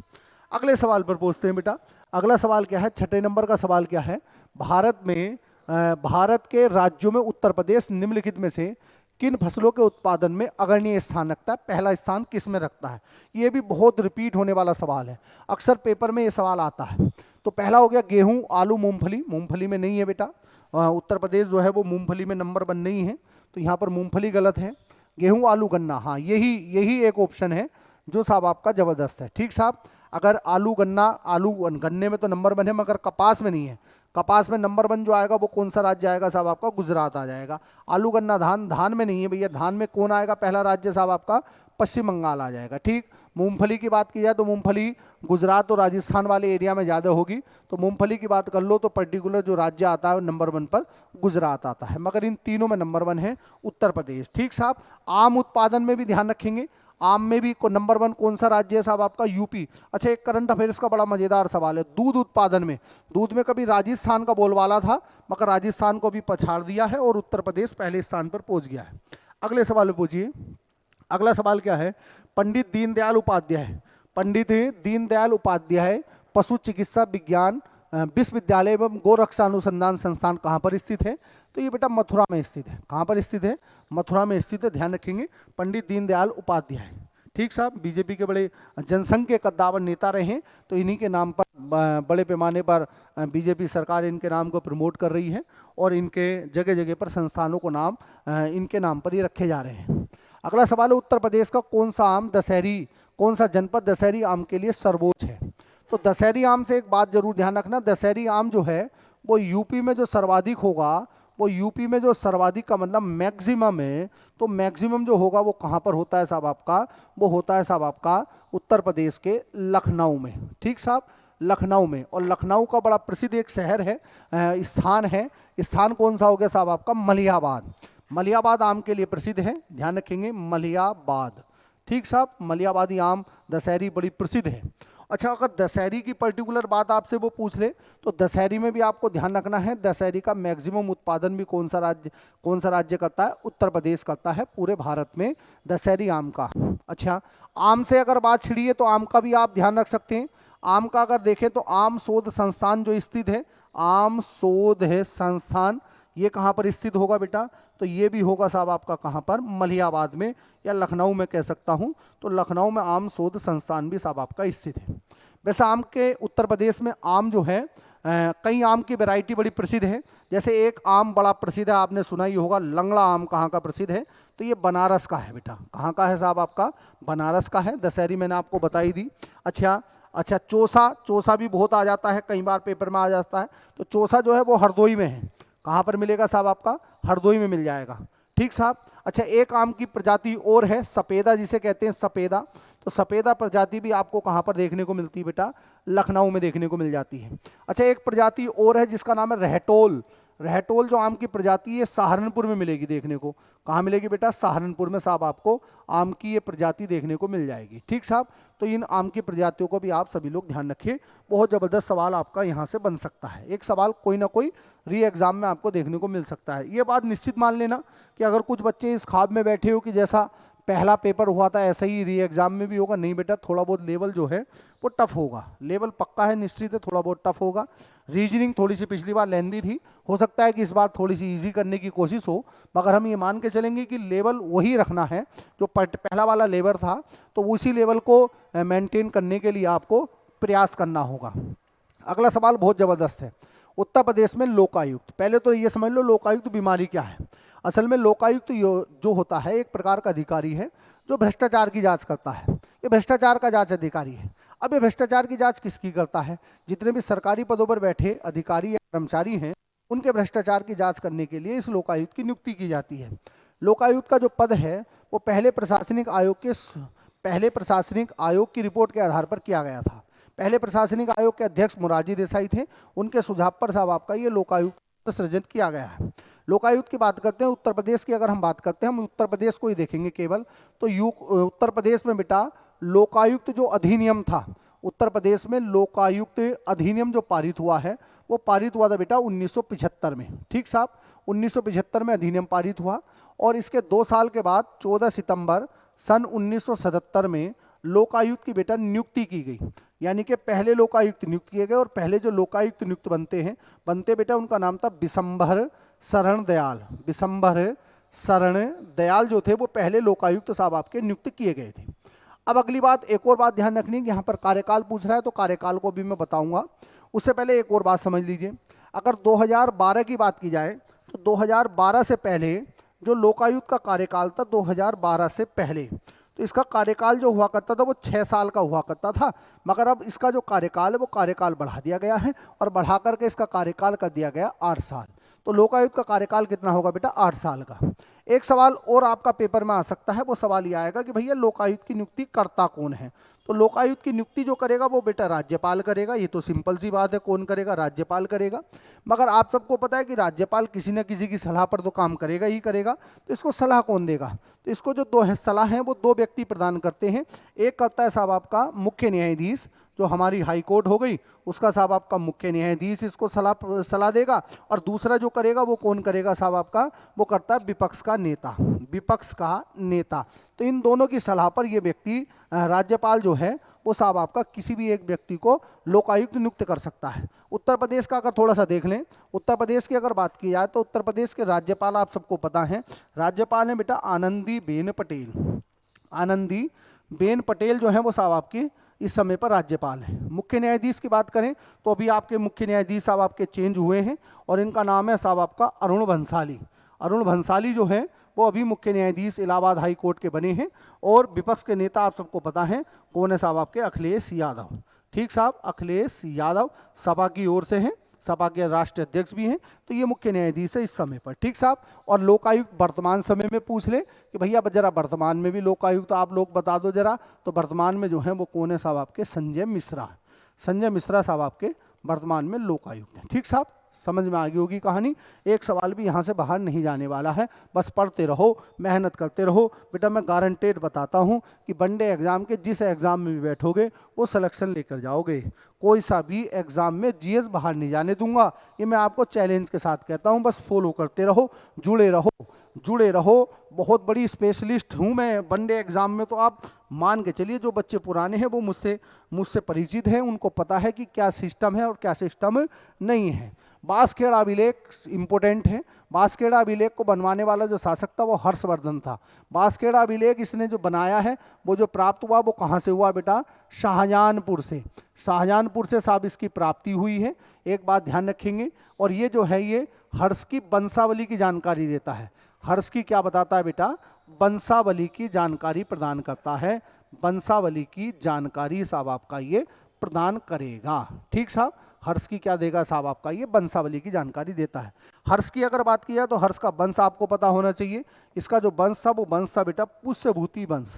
अगले सवाल पर पहुंचते हैं बेटा। अगला सवाल क्या है? छठे नंबर का सवाल क्या है? भारत के राज्यों में उत्तर प्रदेश निम्नलिखित में से किन फसलों के उत्पादन में अग्रणी स्थान रखता है? पहला स्थान किस में रखता है? ये भी बहुत रिपीट होने वाला सवाल है, अक्सर पेपर में ये सवाल आता है। तो पहला हो गया गेहूं, आलू, मूंगफली। मूंगफली में नहीं है बेटा, उत्तर प्रदेश जो है वो मूंगफली में नंबर 1 नहीं है, तो यहाँ पर मूंगफली गलत है। गेहूं, आलू, गन्ना, हाँ यही एक ऑप्शन है जो साहब आपका जबरदस्त है, ठीक साहब। अगर आलू गन्ने में तो नंबर 1 है, मगर कपास में नहीं है। कपास में नंबर 1 जो आएगा वो कौन सा राज्य आएगा साहब आपका? गुजरात आ जाएगा। आलू, गन्ना, धान में नहीं है भैया। धान में कौन आएगा पहला राज्य साहब आपका? पश्चिम बंगाल आ जाएगा, ठीक। मूंगफली की बात की जाए तो मूंगफली गुजरात और राजस्थान वाले एरिया में ज़्यादा होगी, तो मूंगफली की बात कर लो तो पर्टिकुलर जो राज्य आता है नंबर 1 पर गुजरात आता है, मगर इन तीनों में नंबर 1 है उत्तर प्रदेश, ठीक साहब। आम उत्पादन में भी ध्यान रखेंगे, आम में भी नंबर 1 कौन सा राज्य है साहब आपका? यूपी। अच्छा, एक करंट अफेयर्स का बड़ा मजेदार सवाल है। दूध उत्पादन में, दूध में कभी राजस्थान का बोलबाला था, मगर राजस्थान को भी पछाड़ दिया है और उत्तर प्रदेश पहले स्थान पर पहुंच गया है। अगले सवाल में पूछिए। अगला सवाल क्या है? पंडित दीनदयाल उपाध्याय पशु चिकित्सा विज्ञान विश्वविद्यालय एवं गोरक्षा अनुसंधान संस्थान कहाँ पर स्थित है? तो ये बेटा मथुरा में स्थित है। कहाँ पर स्थित है? मथुरा में स्थित है, ध्यान रखेंगे। पंडित दीनदयाल उपाध्याय, ठीक साहब, बीजेपी के बड़े जनसंघ के कद्दावर नेता रहे हैं, तो इन्हीं के नाम पर बड़े पैमाने पर बीजेपी सरकार इनके नाम को प्रमोट कर रही है और इनके जगह जगह पर संस्थानों को नाम इनके नाम पर ही रखे जा रहे हैं। अगला सवाल है, उत्तर प्रदेश का कौन सा जनपद दशहरी आम के लिए सर्वोच्च है? तो दशहरी आम से एक बात जरूर ध्यान रखना, दशहरी आम जो है वो यूपी में जो सर्वाधिक होगा, वो यूपी में जो सर्वाधिक का मतलब मैक्सिमम है, तो मैक्सिमम जो होगा वो कहाँ पर होता है साहब आपका? वो होता है साहब आपका उत्तर प्रदेश के लखनऊ में, ठीक साहब, लखनऊ में। और लखनऊ का बड़ा प्रसिद्ध एक शहर है, स्थान है। स्थान कौन सा हो गया साहब आपका? मलिहाबाद। मलिहाबाद आम के लिए प्रसिद्ध है, ध्यान रखेंगे, मलिहाबाद, ठीक साहब। मलिहाबादी आम दशहरी बड़ी प्रसिद्ध है। अच्छा, अगर दशहरी की पर्टिकुलर बात आपसे वो पूछ ले तो दशहरी में भी आपको ध्यान रखना है, दशहरी का मैक्सिमम उत्पादन भी कौन सा राज्य करता है? उत्तर प्रदेश करता है पूरे भारत में दशहरी आम का। अच्छा, आम से अगर बात छिड़ी है तो आम का भी आप ध्यान रख सकते हैं। आम का अगर देखें तो आम शोध संस्थान जो स्थित है, आम शोध है संस्थान, ये कहाँ पर स्थित होगा बेटा? तो ये भी होगा साहब आपका कहाँ पर? मलिहाबाद में, या लखनऊ में कह सकता हूँ। तो लखनऊ में आम शोध संस्थान भी साहब आपका स्थित है। वैसे आम के उत्तर प्रदेश में आम जो है कई आम की वैरायटी बड़ी प्रसिद्ध है। जैसे एक आम बड़ा प्रसिद्ध है, आपने सुना ही होगा, लंगड़ा आम कहाँ का प्रसिद्ध है? तो ये बनारस का है बेटा। कहाँ का है साहब आपका? बनारस का है। दशहरी मैंने आपको बताई दी। अच्छा, चौसा भी बहुत आ जाता है, कई बार पेपर में आ जाता है। तो चौसा जो है वो हरदोई में है। कहाँ पर मिलेगा साहब आपका? हरदोई में मिल जाएगा, ठीक साहब। अच्छा, एक आम की प्रजाति और है सपेदा, जिसे कहते हैं सपेदा। तो सपेदा प्रजाति भी आपको कहाँ पर देखने को मिलती है बेटा? लखनऊ में देखने को मिल जाती है। अच्छा, एक प्रजाति और है जिसका नाम है रहटोल। रहटोल जो आम की प्रजाति है सहारनपुर में मिलेगी देखने को। कहाँ मिलेगी बेटा? सहारनपुर में साहब आपको आम की ये प्रजाति देखने को मिल जाएगी, ठीक साहब। तो इन आम की प्रजातियों को भी आप सभी लोग ध्यान रखिए, बहुत ज़बरदस्त सवाल आपका यहाँ से बन सकता है। एक सवाल कोई ना कोई री एग्जाम में आपको देखने को मिल सकता है। ये बात निश्चित मान लेना कि अगर कुछ बच्चे इस ख्वाब में बैठे हो कि जैसा पहला पेपर हुआ था ऐसा ही री एग्जाम में भी होगा, नहीं बेटा, थोड़ा बहुत लेवल जो है वो टफ होगा। लेवल पक्का है, निश्चित है, थोड़ा बहुत टफ होगा। रीजनिंग थोड़ी सी पिछली बार लेंदी थी, हो सकता है कि इस बार थोड़ी सी इजी करने की कोशिश हो, मगर हम ये मान के चलेंगे कि लेवल वही रखना है जो पहला वाला लेवल था, तो उसी लेवल को मेंटेन करने के लिए आपको प्रयास करना होगा। अगला सवाल बहुत ज़बरदस्त है। उत्तर प्रदेश में लोकायुक्त, पहले तो ये समझ लो लोकायुक्त बीमारी क्या है। असल में लोकायुक्त जो होता है एक प्रकार का अधिकारी है जो भ्रष्टाचार की जांच करता है, ये भ्रष्टाचार का जांच अधिकारी है। अब ये भ्रष्टाचार की जांच किसकी करता है? जितने भी सरकारी पदों पर बैठे अधिकारी या कर्मचारी हैं उनके भ्रष्टाचार की जांच करने के लिए इस लोकायुक्त की नियुक्ति की जाती है। लोकायुक्त का जो पद है वो पहले प्रशासनिक आयोग की रिपोर्ट के आधार पर किया गया था। पहले प्रशासनिक आयोग के अध्यक्ष मोरारजी देसाई थे, उनके सुझाव पर साहब आपका ये लोकायुक्त सृजित किया गया है। लोकायुक्त की बात करते हैं, उत्तर प्रदेश की अगर हम बात करते हैं, हम उत्तर प्रदेश को ही देखेंगे केवल, तो उत्तर प्रदेश में बेटा लोकायुक्त जो अधिनियम था, उत्तर प्रदेश में लोकायुक्त अधिनियम जो पारित हुआ है वो पारित हुआ था बेटा 1975 में। ठीक साहब, 1975 में अधिनियम पारित हुआ और इसके 2 साल के बाद 14 सितंबर सन 1977 में लोकायुक्त की बेटा नियुक्ति की गई। यानी कि पहले लोकायुक्त नियुक्त किए गए और पहले जो लोकायुक्त नियुक्त बनते बेटा उनका नाम था बिशंबर शरण दयाल। बिशंबर शरण दयाल जो थे वो पहले लोकायुक्त साहब आपके नियुक्त किए गए थे। अब अगली बात, एक और बात ध्यान रखनी है कि यहाँ पर कार्यकाल पूछ रहा है तो कार्यकाल को भी मैं बताऊंगा। उससे पहले एक और बात समझ लीजिए, अगर 2012 की बात की जाए तो 2012 से पहले जो लोकायुक्त का कार्यकाल था 2012 से पहले, तो इसका कार्यकाल जो हुआ करता था वो 6 साल का हुआ करता था। मगर अब इसका जो कार्यकाल है वो कार्यकाल बढ़ा दिया गया है और बढ़ा करके इसका कार्यकाल कर दिया गया 8 साल। तो लोकायुक्त का कार्यकाल कितना होगा बेटा? 8 साल का। एक सवाल और आपका पेपर में आ सकता है, वो सवाल ये आएगा कि भैया लोकायुक्त की नियुक्ति करता कौन है? तो लोकायुक्त की नियुक्ति जो करेगा वो बेटा राज्यपाल करेगा। ये तो सिंपल सी बात है, कौन करेगा? राज्यपाल करेगा। मगर आप सबको पता है कि राज्यपाल किसी न किसी की सलाह पर तो काम करेगा ही करेगा, तो इसको सलाह कौन देगा? तो इसको जो 2 सलाह हैं वो 2 व्यक्ति प्रदान करते हैं। एक करता है साहब आपका मुख्य न्यायाधीश, जो हमारी हाई कोर्ट हो गई उसका साहब आपका मुख्य न्यायाधीश इसको सलाह देगा, और दूसरा जो करेगा वो कौन करेगा साहब आपका? वो करता है विपक्ष का नेता, विपक्ष का नेता। तो इन दोनों की सलाह पर ये व्यक्ति राज्यपाल जो है वो साहब आपका किसी भी एक व्यक्ति को लोकायुक्त नियुक्त कर सकता है। उत्तर प्रदेश का अगर थोड़ा सा देख लें, उत्तर प्रदेश की अगर बात की जाए तो उत्तर प्रदेश के राज्यपाल आप सबको पता है, राज्यपाल है बेटा आनंदीबेन पटेल। आनंदीबेन पटेल जो है वो साहब आपकी इस समय पर राज्यपाल है। मुख्य न्यायाधीश की बात करें तो अभी आपके मुख्य न्यायाधीश साहब आपके चेंज हुए हैं और इनका नाम है साहब आपका अरुण भंसाली। अरुण भंसाली जो है वो अभी मुख्य न्यायाधीश इलाहाबाद हाई कोर्ट के बने हैं। और विपक्ष के नेता आप सबको पता है कौन है साहब आपके? अखिलेश यादव। ठीक साहब, अखिलेश यादव सपा की ओर से हैं, सपा के राष्ट्रीय अध्यक्ष भी हैं। तो ये मुख्य न्यायाधीश है इस समय पर। ठीक साहब, और लोकायुक्त वर्तमान समय में पूछ ले कि भैया जरा वर्तमान में भी लोकायुक्त आप लोग बता दो जरा, तो वर्तमान में जो है वो कौन है साहब आपके? संजय मिश्रा। संजय मिश्रा साहब आपके वर्तमान में लोकायुक्त हैं। ठीक साहब, समझ में आ गई होगी कहानी। एक सवाल भी यहाँ से बाहर नहीं जाने वाला है, बस पढ़ते रहो, मेहनत करते रहो बेटा। मैं गारंटेड बताता हूँ कि वनडे एग्जाम के जिस एग्जाम में भी बैठोगे वो सिलेक्शन लेकर जाओगे। कोई सा भी एग्जाम में जीएस बाहर नहीं जाने दूंगा, ये मैं आपको चैलेंज के साथ कहता हूँ। बस फॉलो करते रहो, जुड़े रहो, जुड़े रहो। बहुत बड़ी स्पेशलिस्ट हूँ मैं वनडे एग्जाम में, तो आप मान के चलिए जो बच्चे पुराने हैं वो मुझसे परिचित हैं, उनको पता है कि क्या सिस्टम है और क्या सिस्टम नहीं है। बांसखेड़ा अभिलेख इंपोर्टेंट है। बांसखेड़ा अभिलेख को बनवाने वाला जो शासक था वो हर्षवर्धन था। बांसखेड़ा अभिलेख इसने जो बनाया है वो जो प्राप्त हुआ वो कहाँ से हुआ बेटा? शाहजहानपुर से। शाहजहानपुर से साहब इसकी प्राप्ति हुई है। एक बात ध्यान रखेंगे, और ये जो है ये हर्ष की वंशावली की जानकारी देता है। हर्ष की क्या बताता है बेटा? वंशावली की जानकारी प्रदान करता है। वंशावली की जानकारी साहब आपका ये प्रदान करेगा। ठीक साहब, हर्ष की क्या देगा साहब आपका? ये वंशावली की जानकारी देता है। हर्ष की अगर बात की जाए तो हर्ष का वंश आपको पता होना चाहिए। इसका जो वंश था वो वंश था बेटा पुष्यभूति वंश।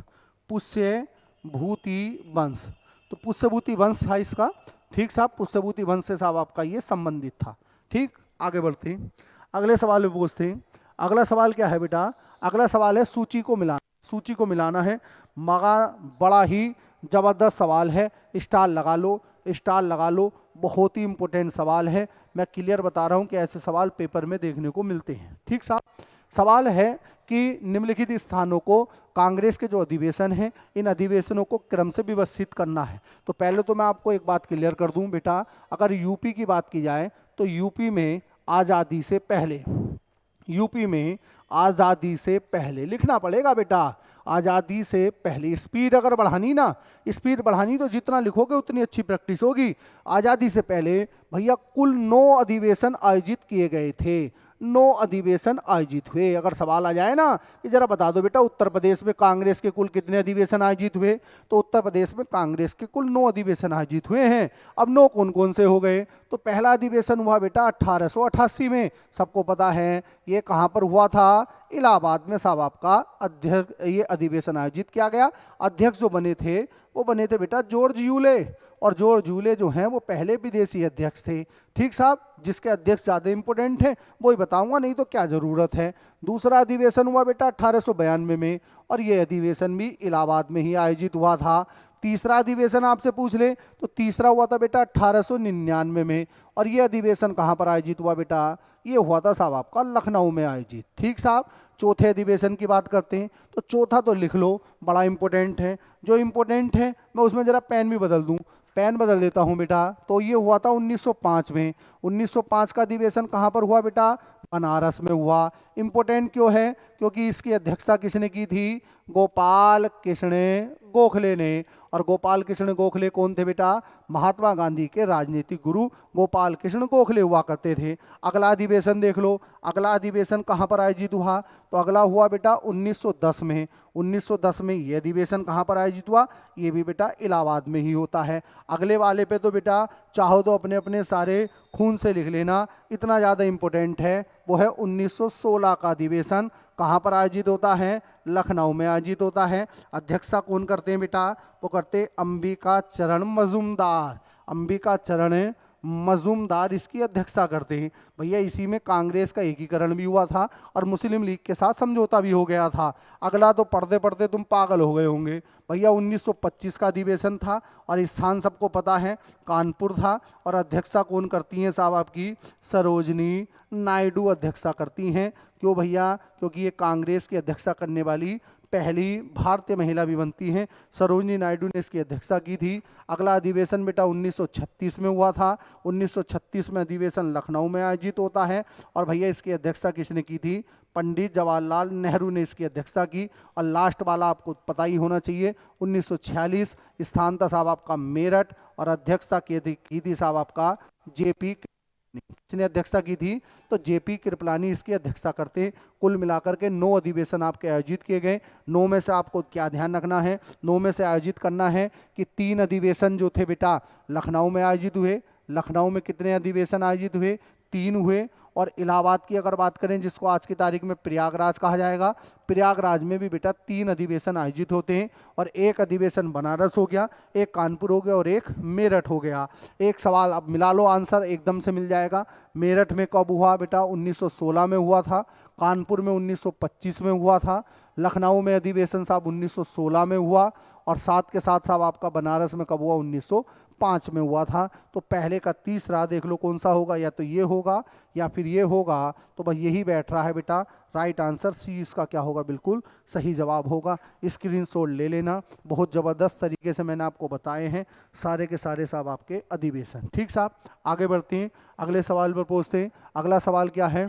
पुष्यभूति वंश, तो पुष्यभूति वंश था इसका। ठीक साहब, पुष्यभूति वंश से साहब आपका ये संबंधित था। ठीक, आगे बढ़ते हैं, अगले सवाल में पूछते हैं। अगला सवाल क्या है बेटा? अगला सवाल है सूची को मिलाना। सूची को मिलाना है, मगर बड़ा ही जबरदस्त सवाल है। स्टार लगा लो, स्टार लगा लो, बहुत ही इंपॉर्टेंट सवाल है। मैं क्लियर बता रहा हूं कि ऐसे सवाल पेपर में देखने को मिलते हैं। ठीक साहब, सवाल है कि निम्नलिखित स्थानों को कांग्रेस के जो अधिवेशन हैं इन अधिवेशनों को क्रम से व्यवस्थित करना है। तो पहले तो मैं आपको एक बात क्लियर कर दूं बेटा, अगर यूपी की बात की जाए तो यूपी में आज़ादी से पहले, यूपी में आज़ादी से पहले लिखना पड़ेगा बेटा, आज़ादी से पहले। स्पीड अगर बढ़ानी ना, स्पीड बढ़ानी तो जितना लिखोगे उतनी अच्छी प्रैक्टिस होगी। आज़ादी से पहले भैया कुल 9 अधिवेशन आयोजित किए गए थे। 9 अधिवेशन आयोजित हुए। अगर सवाल आ जाए ना कि जरा बता दो बेटा उत्तर प्रदेश में कांग्रेस के कुल कितने अधिवेशन आयोजित हुए, तो उत्तर प्रदेश में कांग्रेस के कुल 9 अधिवेशन आयोजित हुए हैं। अब 9 कौन कौन से हो गए, तो पहला अधिवेशन हुआ बेटा 1888 में, सबको पता है ये कहाँ पर हुआ था, इलाहाबाद में साहब आपका अध्यक्ष ये अधिवेशन आयोजित किया गया। अध्यक्ष जो बने थे वो बने थे बेटा जॉर्ज यूले, और जॉर्ज यूले जो हैं वो पहले विदेशी अध्यक्ष थे। ठीक साहब, जिसके अध्यक्ष ज़्यादा इंपॉर्टेंट हैं वही बताऊंगा, नहीं तो क्या ज़रूरत है। दूसरा अधिवेशन हुआ बेटा 1892 में, और ये अधिवेशन भी इलाहाबाद में ही आयोजित हुआ था। तीसरा अधिवेशन आपसे पूछ ले तो तीसरा हुआ था बेटा 1899 में, और ये अधिवेशन कहाँ पर आयोजित हुआ बेटा, ये हुआ था साहब आपका लखनऊ में आयोजित। ठीक साहब, चौथे अधिवेशन की बात करते हैं तो चौथा तो लिख लो, बड़ा इंपॉर्टेंट है। जो इंपॉर्टेंट है मैं उसमें जरा पेन भी बदल दूं, पेन बदल देता हूं बेटा, तो ये हुआ था 1905 में। 1905 का अधिवेशन कहाँ पर हुआ बेटा, बनारस में हुआ। इंपॉर्टेंट क्यों है, क्योंकि इसकी अध्यक्षता किसने की थी, गोपाल कृष्ण गोखले ने। और गोपाल कृष्ण गोखले कौन थे बेटा, महात्मा गांधी के राजनीतिक गुरु गोपाल कृष्ण गोखले हुआ करते थे। अगला अधिवेशन देख लो, अगला अधिवेशन कहाँ पर आयोजित हुआ, तो अगला हुआ बेटा 1910 में। 1910 में ये अधिवेशन कहाँ पर आयोजित हुआ, ये भी बेटा इलाहाबाद में ही होता है। अगले वाले पे तो बेटा चाहो तो अपने अपने सारे खून से लिख लेना, इतना ज़्यादा इंपॉर्टेंट है। वो है 1916 का अधिवेशन, कहाँ पर आयोजित होता है, लखनऊ में आयोजित होता है। अध्यक्षता कौन करते हैं बेटा, वो करते अंबिका चरण मजूमदार। अंबिका चरण मजूमदार इसकी अध्यक्षता करते हैं। भैया इसी में कांग्रेस का एकीकरण भी हुआ था और मुस्लिम लीग के साथ समझौता भी हो गया था। अगला तो पढ़ते पढ़ते तुम पागल हो गए होंगे। भैया 1925 का अधिवेशन था, और स्थान सबको पता है कानपुर था। और अध्यक्षता कौन करती हैं साहब आपकी, सरोजनी नायडू अध्यक्षता करती हैं। क्यों भैया, क्योंकि ये कांग्रेस की अध्यक्षता करने वाली पहली भारतीय महिला भी बनती हैं। सरोजनी नायडू ने इसकी अध्यक्षता की थी। अगला अधिवेशन बेटा 1936 में हुआ था। 1936 में अधिवेशन लखनऊ में आयोजित होता है, और भैया इसकी अध्यक्षता किसने की थी, पंडित जवाहरलाल नेहरू ने इसकी अध्यक्षता की। और लास्ट वाला आपको पता ही होना चाहिए, 1946 स्थान था साहब आपका मेरठ, और अध्यक्षता की थी साहब आपका जेपी, किसने अध्यक्षता की थी, तो जेपी कृपलानी इसकी अध्यक्षता करते हैं। कुल मिलाकर के 9 अधिवेशन आपके आयोजित किए गए। 9 में से आपको क्या ध्यान रखना है, 9 में से आयोजित करना है कि 3 अधिवेशन जो थे बेटा लखनऊ में आयोजित हुए। लखनऊ में कितने अधिवेशन आयोजित हुए, 3 हुए। और इलाहाबाद की अगर बात करें, जिसको आज की तारीख में प्रयागराज कहा जाएगा, प्रयागराज में भी बेटा 3 अधिवेशन आयोजित होते हैं। और एक अधिवेशन बनारस हो गया, एक कानपुर हो गया, और एक मेरठ हो गया। एक सवाल अब मिला लो, आंसर एकदम से मिल जाएगा। मेरठ में कब हुआ बेटा, 1916 में हुआ था। कानपुर में 1925 में हुआ था। लखनऊ में अधिवेशन साहब 1916 में हुआ। और साथ के साथ साहब आपका बनारस में कब हुआ, 1905 में हुआ था। तो पहले का तीसरा देख लो कौन सा होगा, या तो ये होगा या फिर ये होगा। तो बस यही बैठ रहा है बेटा, राइट आंसर सी इसका क्या होगा, बिल्कुल सही जवाब होगा। स्क्रीनशॉट ले लेना, बहुत ज़बरदस्त तरीके से मैंने आपको बताए हैं सारे के सारे साहब आपके अधिवेशन। ठीक साहब, आगे बढ़ते हैं, अगले सवाल पर पहुँचते हैं। अगला सवाल क्या है,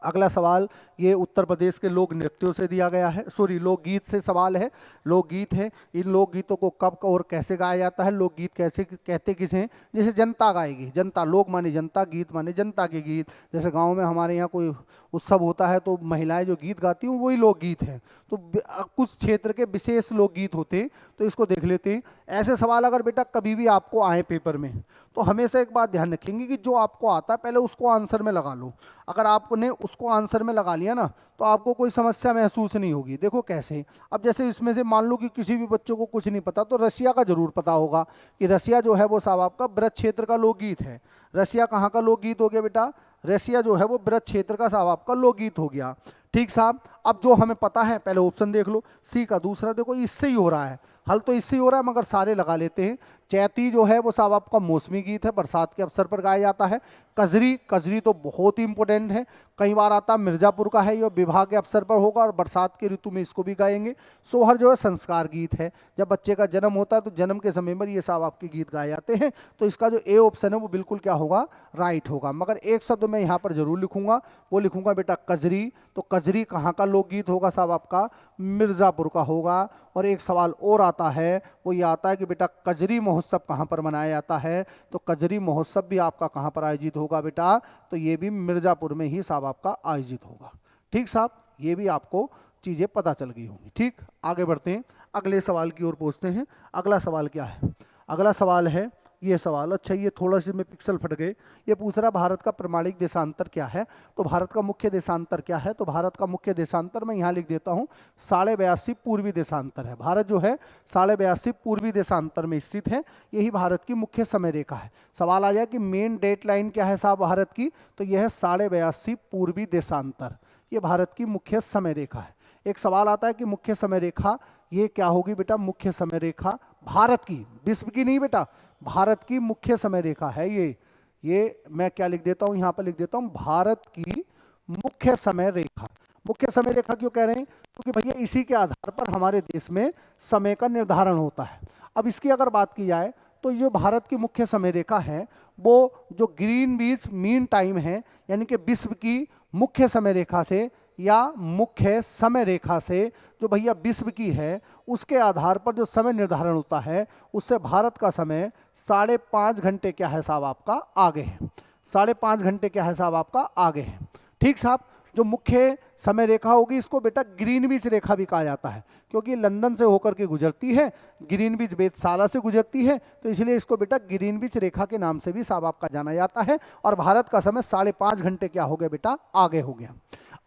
अगला सवाल ये उत्तर प्रदेश के लोक नृत्यों से दिया गया है, सॉरी लोकगीत से सवाल है। लोकगीत है, इन लोकगीतों को कब और कैसे गाया जाता है, लोकगीत कैसे कहते किसे हैं, जैसे जनता गाएगी, जनता, लोक माने जनता, गीत माने जनता के गीत। जैसे गांव में हमारे यहाँ कोई उत्सव होता है तो महिलाएं जो गीत गाती हैं वही लोकगीत हैं। तो कुछ क्षेत्र के विशेष लोकगीत होते हैं, तो इसको देख लेते हैं। ऐसे सवाल अगर बेटा कभी भी आपको आए पेपर में, तो हमेशा एक बात ध्यान रखेंगे कि जो आपको आता है पहले उसको आंसर में लगा लो। अगर आपने उसको आंसर में लगा लिया ना, तो आपको कोई समस्या महसूस नहीं होगी। देखो कैसे, अब जैसे इसमें से मान लो कि किसी भी बच्चों को कुछ नहीं पता, तो रसिया का जरूर पता होगा कि रसिया जो है वो साहब आपका ब्रज क्षेत्र का लोकगीत है। रसिया कहाँ का लोकगीत हो गया बेटा, रसिया जो है वो ब्रज क्षेत्र का साहब आपका लोकगीत हो गया। ठीक साहब, अब जो हमें पता है पहले ऑप्शन देख लो, सी का दूसरा देखो, इससे ही हो रहा है, हल तो इससे ही हो रहा है, मगर सारे लगा लेते हैं। चैती जो है वो साहब आपका मौसमी गीत है, बरसात के अवसर पर गाया जाता है। कजरी, कजरी तो बहुत ही इंपॉर्टेंट है, कई बार आता है, मिर्जापुर का है, ये विवाह के अवसर पर होगा और बरसात के ऋतु में इसको भी गाएंगे। सोहर जो है संस्कार गीत है, जब बच्चे का जन्म होता है तो जन्म के समय पर ये साहब आपके गीत गाए जाते हैं। तो इसका जो ए ऑप्शन है वो बिल्कुल क्या होगा, राइट होगा। मगर एक शब्द मैं यहाँ पर जरूर लिखूंगा, वो लिखूंगा बेटा कजरी। तो कजरी कहाँ का लोकगीत होगा साहब आपका? मिर्ज़ापुर का होगा। और एक सवाल और आता है, वो ये आता है कि बेटा कजरी महोत्सव कहाँ पर मनाया जाता है? तो कजरी महोत्सव भी आपका कहाँ पर आयोजित होगा बेटा? तो ये भी मिर्ज़ापुर में ही साहब आपका आयोजित होगा। ठीक साहब, ये भी आपको चीज़ें पता चल गई होंगी। ठीक, आगे बढ़ते हैं, अगले सवाल की ओर पहुँचते हैं। अगला सवाल क्या है? अगला सवाल है ये सवाल, अच्छा ये थोड़ा से में पिक्सल फट गए। ये पूछ रहा भारत का प्रमाणिक देशांतर क्या है? तो भारत का मुख्य देशांतर क्या है? तो भारत का मुख्य देशांतर मैं यहाँ लिख देता हूँ 82.5 पूर्वी देशांतर है। भारत जो है 82.5 पूर्वी देशांतर में स्थित है। यही भारत की मुख्य समय रेखा है। सवाल आ जाए कि मेन डेट लाइन क्या है साहब भारत की? तो यह है 82.5 पूर्वी देशांतर, ये भारत की मुख्य समय रेखा है। एक सवाल आता है कि मुख्य समय रेखा ये क्या होगी बेटा? मुख्य समय रेखा भारत की, विश्व की नहीं बेटा, भारत की मुख्य समय रेखा है ये मैं क्या लिख देता हूं, यहां पर लिख देता हूं भारत की मुख्य समय रेखा। मुख्य समय रेखा क्यों कह रहे हैं? क्योंकि भैया इसी के आधार पर हमारे देश में समय का निर्धारण होता है। अब इसकी अगर बात की जाए तो जो भारत की मुख्य समय रेखा है वो जो ग्रीनविच मीन टाइम है, यानी कि विश्व की मुख्य समय रेखा से या मुख्य समय रेखा से जो भैया विश्व की है, उसके आधार पर जो समय निर्धारण होता है उससे भारत का समय 5.5 घंटे क्या है साहब आपका आगे है। 5.5 घंटे क्या है साहब आपका आगे है। ठीक साहब, जो मुख्य समय रेखा होगी इसको बेटा ग्रीनविच रेखा भी कहा जाता है, क्योंकि लंदन से होकर के गुजरती है, ग्रीनविच वेधशाला से गुजरती है, तो इसलिए इसको बेटा ग्रीनविच रेखा के नाम से भी साहब आपका जाना जाता है। और भारत का समय 5.5 घंटे क्या हो गया बेटा? आगे हो गया।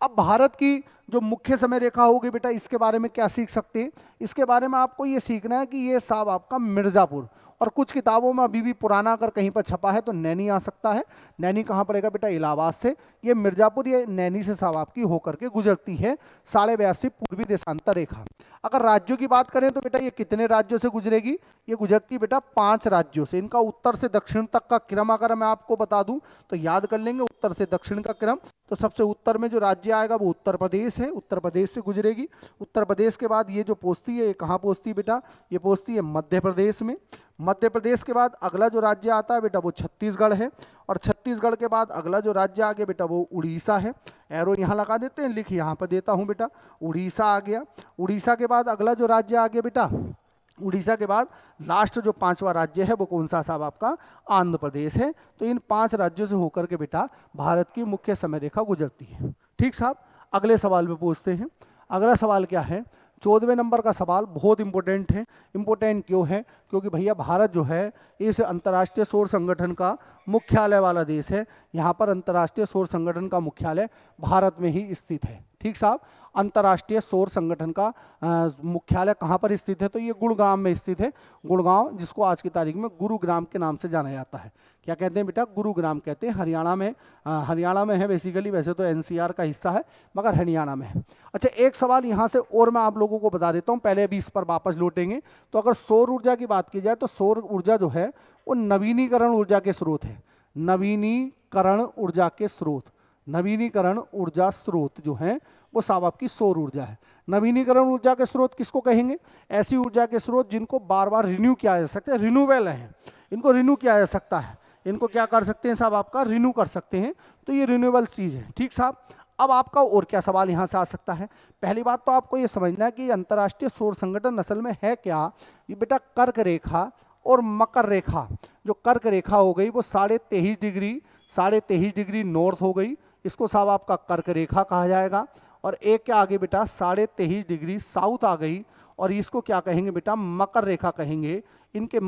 अब भारत की जो मुख्य समय रेखा होगी बेटा, इसके बारे में क्या सीख सकते हैं? इसके बारे में आपको ये सीखना है कि ये साहब आपका मिर्ज़ापुर, और कुछ किताबों में अभी भी पुराना अगर कहीं पर छपा है तो नैनी आ सकता है। नैनी कहाँ पड़ेगा बेटा? इलाहाबाद से। ये मिर्ज़ापुर ये नैनी से साहब आपकी होकर के गुजरती है 82.5 पूर्वी देशांतर रेखा। अगर राज्यों की बात करें तो बेटा ये कितने राज्यों से गुजरेगी? ये गुजरती है बेटा 5 राज्यों से। इनका उत्तर से दक्षिण तक का क्रम अगर मैं आपको बता दूं तो याद कर लेंगे उत्तर से दक्षिण का क्रम। तो सबसे उत्तर में जो राज्य आएगा वो उत्तर प्रदेश है, उत्तर प्रदेश से गुजरेगी। उत्तर प्रदेश के बाद ये जो पहुँचती है, ये कहाँ पहुँचती है बेटा? ये पहुँचती है मध्य प्रदेश में। मध्य प्रदेश के बाद अगला जो राज्य आता है बेटा वो छत्तीसगढ़ है, और छत्तीसगढ़ के बाद अगला जो राज्य आ गया बेटा वो उड़ीसा है। एरो यहाँ लगा देते हैं, लिख यहाँ पर देता हूँ बेटा, उड़ीसा आ गया। उड़ीसा के बाद अगला जो राज्य आ गया बेटा, उड़ीसा के बाद लास्ट जो 5वां राज्य है वो कौन सा साहब आपका? आंध्र प्रदेश है। तो इन 5 राज्यों से होकर के बेटा भारत की मुख्य समय रेखा गुजरती है। ठीक साहब, अगले सवाल पे पूछते हैं। अगला सवाल क्या है? 14वें नंबर का सवाल बहुत इंपॉर्टेंट है। इंपॉर्टेंट क्यों है? क्योंकि भैया भारत जो है इस अंतर्राष्ट्रीय सौर संगठन का मुख्यालय वाला देश है। यहाँ पर अंतर्राष्ट्रीय सौर संगठन का मुख्यालय भारत में ही स्थित है। ठीक साहब, अंतर्राष्ट्रीय सौर संगठन का मुख्यालय कहाँ पर स्थित है? तो ये गुड़गांव में स्थित है। गुड़गांव, जिसको आज की तारीख में गुरुग्राम के नाम से जाना जाता है। क्या कहते हैं बेटा? गुरुग्राम कहते हैं। हरियाणा में, हरियाणा में है बेसिकली, वैसे तो एनसीआर का हिस्सा है मगर हरियाणा में है। अच्छा, एक सवाल यहाँ से और मैं आप लोगों को बता देता हूँ, पहले अभी इस पर वापस लौटेंगे। तो अगर सौर ऊर्जा की बात की जाए तो सौर ऊर्जा जो है वो नवीनीकरण ऊर्जा के स्रोत है। नवीनीकरण ऊर्जा के स्रोत, नवीनीकरण ऊर्जा स्रोत जो है वो साहब आपकी सौर ऊर्जा है। नवीनीकरण ऊर्जा के स्रोत किसको कहेंगे? ऐसी ऊर्जा के स्रोत जिनको बार बार रिन्यू किया जा सकता है, रिन्यूएबल है, इनको रिन्यू किया जा सकता है। इनको क्या कर सकते हैं साहब आपका? रिन्यू कर सकते हैं। तो ये रिन्यूएबल चीज़ है। ठीक साहब, अब आपका और क्या सवाल यहाँ से आ सकता है? पहली बात तो आपको ये समझना है कि अंतर्राष्ट्रीय सौर संगठन असल में है क्या? ये बेटा कर्क रेखा और मकर रेखा। जो कर्क रेखा हो गई वो 23.5 डिग्री नॉर्थ हो गई, इसको साहब आपका कर्क रेखा कहा जाएगा। और एक के आगे बेटा 23.5 डिग्री साउथ आ गई, और इसको क्या कहेंगे बेटा? मकर रेखा कहेंगे। इनके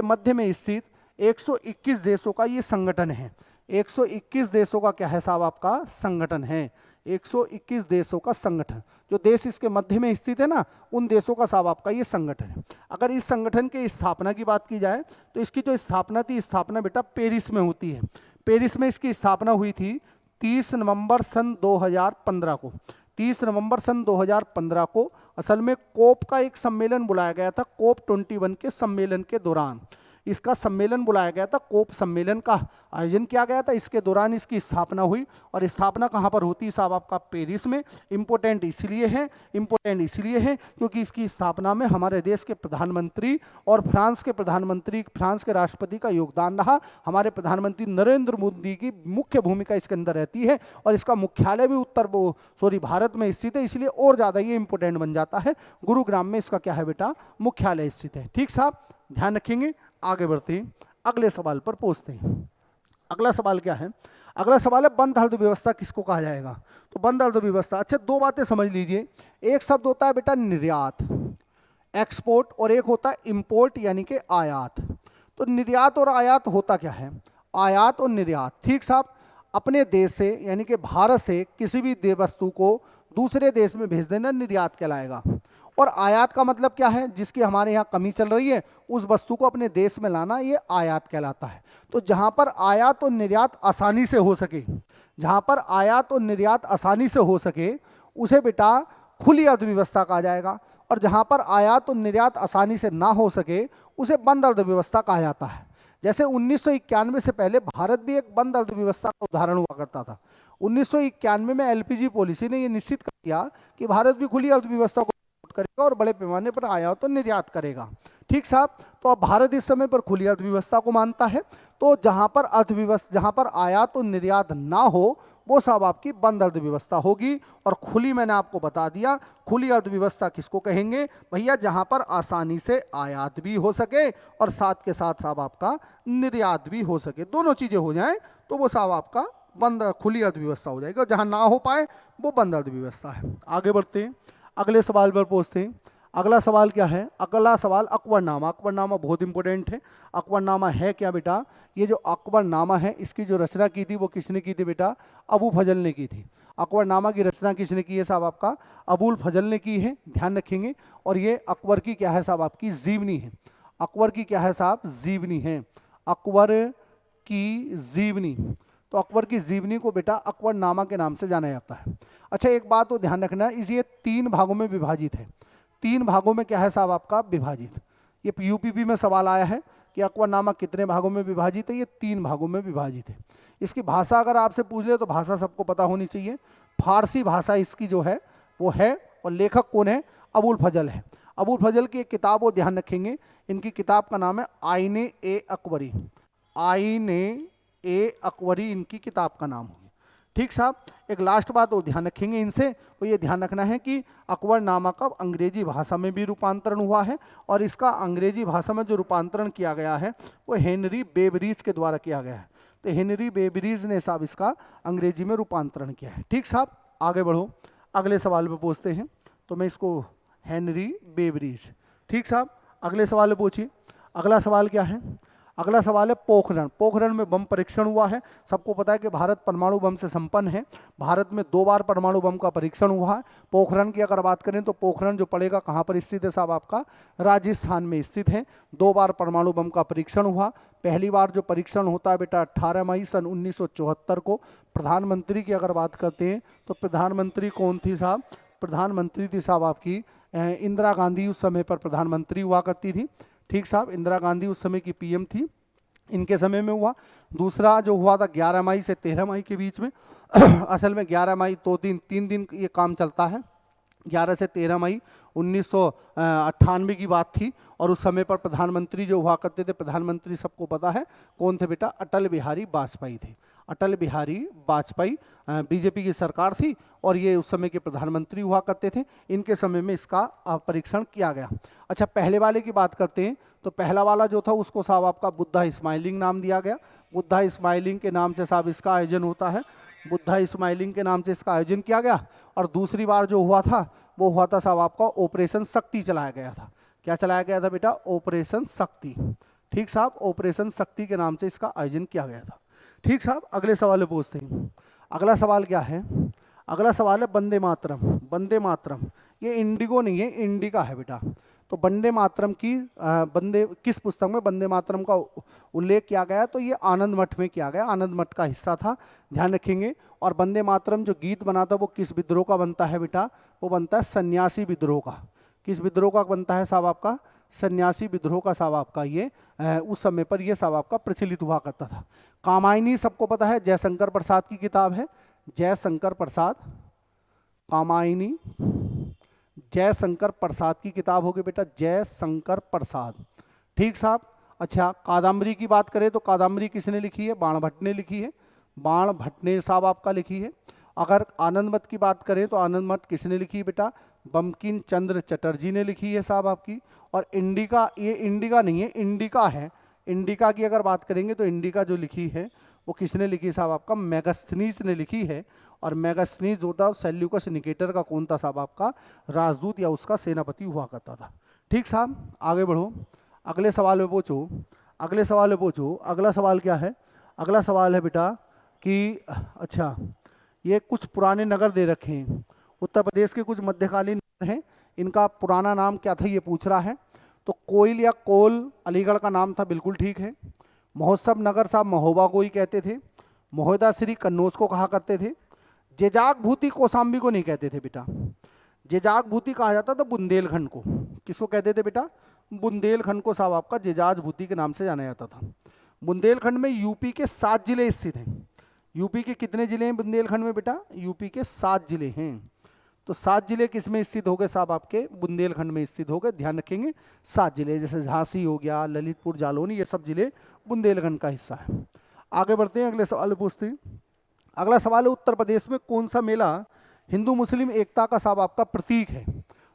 मध्य में स्थित 121 देशों का ये संगठन है। 121 देशों का क्या है साहब आपका? संगठन है। 121 देशों का संगठन, जो देश इसके मध्य में स्थित है ना, उन देशों का साहब आपका ये संगठन है। अगर इस संगठन के स्थापना की बात की जाए तो इसकी जो स्थापना थी, स्थापना बेटा पेरिस में होती है। पेरिस में इसकी स्थापना हुई थी 30 नवंबर सन 2015 को। 30 नवंबर सन 2015 को असल में कोप का एक सम्मेलन बुलाया गया था, कोप 21 के सम्मेलन के दौरान। इसका सम्मेलन बुलाया गया था, कोप सम्मेलन का आयोजन किया गया था। इसके दौरान इसकी स्थापना हुई, और स्थापना कहाँ पर होती है साहब? आपका पेरिस में। इम्पोर्टेंट इसलिए है क्योंकि इसकी स्थापना में हमारे देश के प्रधानमंत्री और फ्रांस के राष्ट्रपति का योगदान रहा। हमारे प्रधानमंत्री नरेंद्र मोदी की मुख्य भूमिका इसके अंदर रहती है, और इसका मुख्यालय भी भारत में स्थित है, इसलिए और ज़्यादा ये इंपॉर्टेंट बन जाता है। गुरुग्राम में इसका क्या है बेटा? मुख्यालय स्थित है। ठीक साहब, ध्यान रखेंगे। आगे बढ़ते हैं, अगले सवाल पर पहुंचते हैं। अगला सवाल क्या है? अगला सवाल है बंद अर्थव्यवस्था किसको कहा जाएगा? तो बंद अर्थव्यवस्था, अच्छा दो बातें समझ लीजिए। एक शब्द होता है बेटा निर्यात, एक्सपोर्ट, और एक होता है इंपोर्ट यानी कि आयात। तो निर्यात और आयात होता क्या है? आयात और निर्यात, ठीक साहब, अपने देश से यानी कि भारत से किसी भी वस्तु को दूसरे देश में भेज देना निर्यात कहलाएगा। और आयात का मतलब क्या है? जिसकी हमारे यहाँ कमी चल रही है उस वस्तु को अपने देश में लाना, ये आयात कहलाता है। तो जहाँ पर आयात और निर्यात आसानी से हो सके, उसे बेटा खुली अर्थव्यवस्था कहा जाएगा। और जहाँ पर आयात और निर्यात आसानी से ना हो सके उसे बंद अर्थव्यवस्था कहा जाता है। जैसे 1991 से पहले भारत भी एक बंद अर्थव्यवस्था का उदाहरण हुआ करता था। 1991 में एलपीजी पॉलिसी ने यह निश्चित कर दिया कि भारत भी खुली अर्थव्यवस्था को करेगा और बड़े पैमाने पर आयात और निर्यात करेगा। ठीक साहब, तो अब भारत इस समय पर खुली अर्थव्यवस्था को मानता है। तो जहां पर आयात और निर्यात ना हो वो साहब आपकी बंद अर्थव्यवस्था होगी। और खुली मैंने आपको बता दिया, खुली अर्थव्यवस्था किसको कहेंगे भैया? जहां पर आसानी से आयात भी हो सके और साथ के साथ साहब आपका निर्यात भी हो सके, दोनों चीजें हो जाएं तो वो साहब आपका खुली अर्थव्यवस्था हो जाएगी। और जहां ना हो पाए वो बंद अर्थव्यवस्था है। आगे बढ़ते हैं, अगले सवाल पर पहुंचते हैं। अगला सवाल क्या है? अगला सवाल अकबरनामा। अकबरनामा बहुत इंपॉर्टेंट है। अकबरनामा है क्या बेटा? ये जो अकबरनामा है इसकी जो रचना की थी वो किसने की थी बेटा? अबू फजल ने की थी। अकबरनामा की रचना किसने की है साहब? आपका अबुल फजल ने की है, ध्यान रखेंगे। और ये अकबर की क्या है साहब? आपकी जीवनी है। अकबर की क्या है साहब? जीवनी है। अकबर की जीवनी, तो अकबर की जीवनी को बेटा अकबरनामा के नाम से जाना जाता है। अच्छा एक बात तो ध्यान रखना, इसे 3 भागों में विभाजित है। 3 भागों में क्या है साहब आपका? विभाजित। ये यूपीपी में सवाल आया है कि अकबरनामा कितने भागों में विभाजित है? ये 3 भागों में विभाजित है। इसकी भाषा अगर आपसे पूछ ले तो भाषा सबको पता होनी चाहिए। फारसी भाषा इसकी जो है वो है, और लेखक कौन है? अबुल फजल है। अबुल फजल की एक किताब वो ध्यान रखेंगे, इनकी किताब का नाम है आईने ए अकबरी। आईने ए अकबरी इनकी किताब का नाम होगी। ठीक साहब, एक लास्ट बात वो ध्यान रखेंगे इनसे, वो ये ध्यान रखना है कि अकबरनामा का अंग्रेजी भाषा में भी रूपांतरण हुआ है, और इसका अंग्रेजी भाषा में जो रूपांतरण किया गया है वो हेनरी बेवरीज के द्वारा किया गया है। तो हेनरी बेवरीज ने साहब इसका अंग्रेजी में रूपांतरण किया है। ठीक साहब, आगे बढ़ो, अगले सवाल पर पहुँचते हैं। तो मैं इसको हेनरी बेवरीज, ठीक साहब, अगले सवाल पर पूछिए। अगला सवाल क्या है? अगला सवाल है पोखरण। पोखरण में बम परीक्षण हुआ है। सबको पता है कि भारत परमाणु बम से संपन्न है। भारत में 2 बार परमाणु बम का परीक्षण हुआ है। पोखरण की अगर बात करें तो पोखरण जो पड़ेगा कहाँ पर स्थित है साहब? आपका राजस्थान में स्थित है। 2 बार परमाणु बम का परीक्षण हुआ। पहली बार जो परीक्षण होता है बेटा 18 मई सन 1974 को। प्रधानमंत्री की अगर बात करते हैं तो प्रधानमंत्री कौन थी साहब? प्रधानमंत्री थी साहब आपकी इंदिरा गांधी, उस समय पर प्रधानमंत्री हुआ करती थी। ठीक साहब, इंदिरा गांधी उस समय की पीएम थी, इनके समय में हुआ। दूसरा जो हुआ था 11 मई से 13 मई के बीच में असल में 11 मई तो 3 दिन ये काम चलता है। 11 से 13 मई 1998 की बात थी, और उस समय पर प्रधानमंत्री जो हुआ करते थे, प्रधानमंत्री सबको पता है कौन थे बेटा? अटल बिहारी वाजपेयी थे। अटल बिहारी वाजपेयी बीजेपी की सरकार थी और ये उस समय के प्रधानमंत्री हुआ करते थे। इनके समय में इसका परीक्षण किया गया। अच्छा, पहले वाले की बात करते हैं तो पहला वाला जो था उसको साहब आपका बुद्धा स्माइलिंग नाम दिया गया। बुद्धा स्माइलिंग के नाम से साहब इसका आयोजन होता है। बुद्धा स्माइलिंग के नाम से इसका आयोजन किया गया। और दूसरी बार जो हुआ था वो हुआ था साहब आपका ऑपरेशन शक्ति चलाया गया था। क्या चलाया गया था बेटा? ऑपरेशन शक्ति। ठीक साहब, ऑपरेशन शक्ति के नाम से इसका आयोजन किया गया था। ठीक साहब, अगले सवाल पे पूछते हैं। अगला सवाल क्या है? अगला सवाल है वंदे मातरम। वंदे मातरम ये इंडिगो नहीं है, इंडिका है बेटा। तो वंदे मातरम की किस पुस्तक में वंदे मातरम का उल्लेख किया गया? तो ये आनंद मठ में किया गया, आनंद मठ का हिस्सा था, ध्यान रखेंगे। और वंदे मातरम जो गीत बना था वो किस विद्रोह का बनता है बेटा? वो बनता है सन्यासी विद्रोह का। किस विद्रोह का बनता है साहब आपका? सन्यासी विद्रोह का साहब आपका ये उस समय पर ये साहब आपका प्रचलित हुआ करता था। कामायनी सबको पता है, जयशंकर प्रसाद की किताब है, जयशंकर प्रसाद, कामायनी जयशंकर प्रसाद की किताब होगी बेटा, जयशंकर प्रसाद। ठीक साहब। अच्छा, कादम्बरी की बात करें तो कादम्बरी किसने लिखी है? बाणभट्ट ने लिखी है, बाणभट्ट ने साहब आपका लिखी है। अगर आनंद मठ की बात करें तो आनंद मठ किसने लिखी है बेटा? बंकिम चंद्र चटर्जी ने लिखी है साहब आपकी। और इंडिका, ये इंडिका नहीं है, इंडिका है। इंडिका की अगर बात करेंगे तो इंडिका जो लिखी है वो किसने लिखी साहब आपका? मेगास्थनीज ने लिखी है। और मेगास्थनीज होता सेल्यूकस निकेटर का कौन था साहब आपका? राजदूत या उसका सेनापति हुआ करता था। ठीक साहब, आगे बढ़ो, अगले सवाल में पूछो, अगले सवाल में पूछो। अगला सवाल क्या है? अगला सवाल है बेटा कि अच्छा, ये कुछ पुराने नगर दे रखे हैं, उत्तर प्रदेश के कुछ मध्यकालीन नगर हैं, इनका पुराना नाम क्या था ये पूछ रहा है। तो कोयल या कोल अलीगढ़ का नाम था, बिल्कुल ठीक है। महोत्सव नगर साहब महोबा को ही कहते थे। महोदा श्री कन्नौज को कहा करते थे। जेजाग भूति कौसाम्बी को नहीं कहते थे बेटा। जेजाग भूति कहा जाता था बुंदेलखंड को। किसको कहते थे बेटा? बुंदेलखंड को साहब आपका जेजाज भूति के नाम से जाना जाता था। बुंदेलखंड में यूपी के 7 जिले स्थित हैं। यूपी के कितने जिले हैं बुंदेलखंड में बेटा? यूपी के 7 जिले हैं। तो 7 जिले किस में स्थित हो गए साहब आपके? बुंदेलखंड में स्थित हो गए। ध्यान रखेंगे 7 जिले, जैसे झांसी हो गया, ललितपुर, जालौनी, ये सब जिले बुंदेलखंड का हिस्सा है। आगे बढ़ते हैं, अगले सवाल पूछते हैं। अगला सवाल है, उत्तर प्रदेश में कौन सा मेला हिंदू मुस्लिम एकता का साहब आपका प्रतीक है?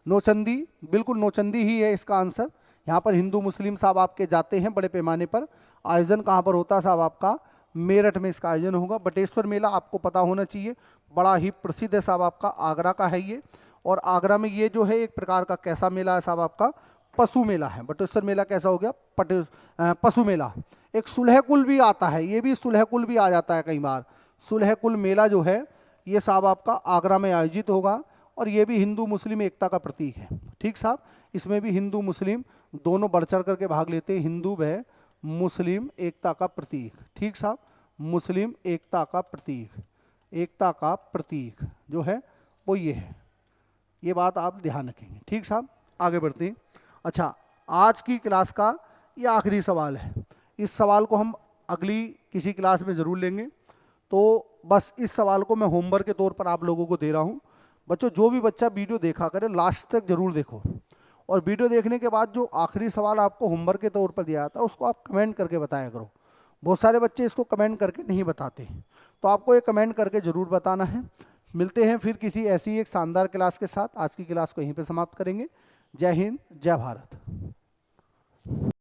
नौचंदी, बिल्कुल नौचंदी ही है इसका आंसर। यहाँ पर हिंदू मुस्लिम साहब आपके जाते हैं बड़े पैमाने पर। आयोजन कहाँ पर होता है साहब आपका? मेरठ में इसका आयोजन होगा। बटेश्वर मेला आपको पता होना चाहिए, बड़ा ही प्रसिद्ध है साहब आपका, आगरा का है ये। और आगरा में ये जो है एक प्रकार का कैसा मेला है साहब आपका? पशु मेला है। बटेश्वर मेला कैसा हो गया? पशु मेला। एक सुलहकुल भी आता है, ये भी सुलहकुल भी आ जाता है कई बार। सुलहकुल मेला जो है ये साहब आपका आगरा में आयोजित होगा, और ये भी हिंदू मुस्लिम एकता का प्रतीक है। ठीक साहब, इसमें भी हिंदू मुस्लिम दोनों बढ़ चढ़ करके भाग लेते हैं। हिंदू व मुस्लिम एकता का प्रतीक। ठीक साहब, मुस्लिम एकता का प्रतीक, एकता का प्रतीक जो है वो ये है। ये बात आप ध्यान रखेंगे। ठीक साहब, आगे बढ़ते हैं। अच्छा, आज की क्लास का ये आखिरी सवाल है। इस सवाल को हम अगली किसी क्लास में ज़रूर लेंगे, तो बस इस सवाल को मैं होमवर्क के तौर पर आप लोगों को दे रहा हूँ। बच्चों, जो भी बच्चा वीडियो देखा करे लास्ट तक जरूर देखो, और वीडियो देखने के बाद जो आखिरी सवाल आपको होमवर्क के तौर पर दिया जाता है उसको आप कमेंट करके बताया करो। बहुत सारे बच्चे इसको कमेंट करके नहीं बताते हैं, तो आपको ये कमेंट करके ज़रूर बताना है। मिलते हैं फिर किसी ऐसी एक शानदार क्लास के साथ। आज की क्लास को यहीं पे समाप्त करेंगे। जय हिंद, जय भारत।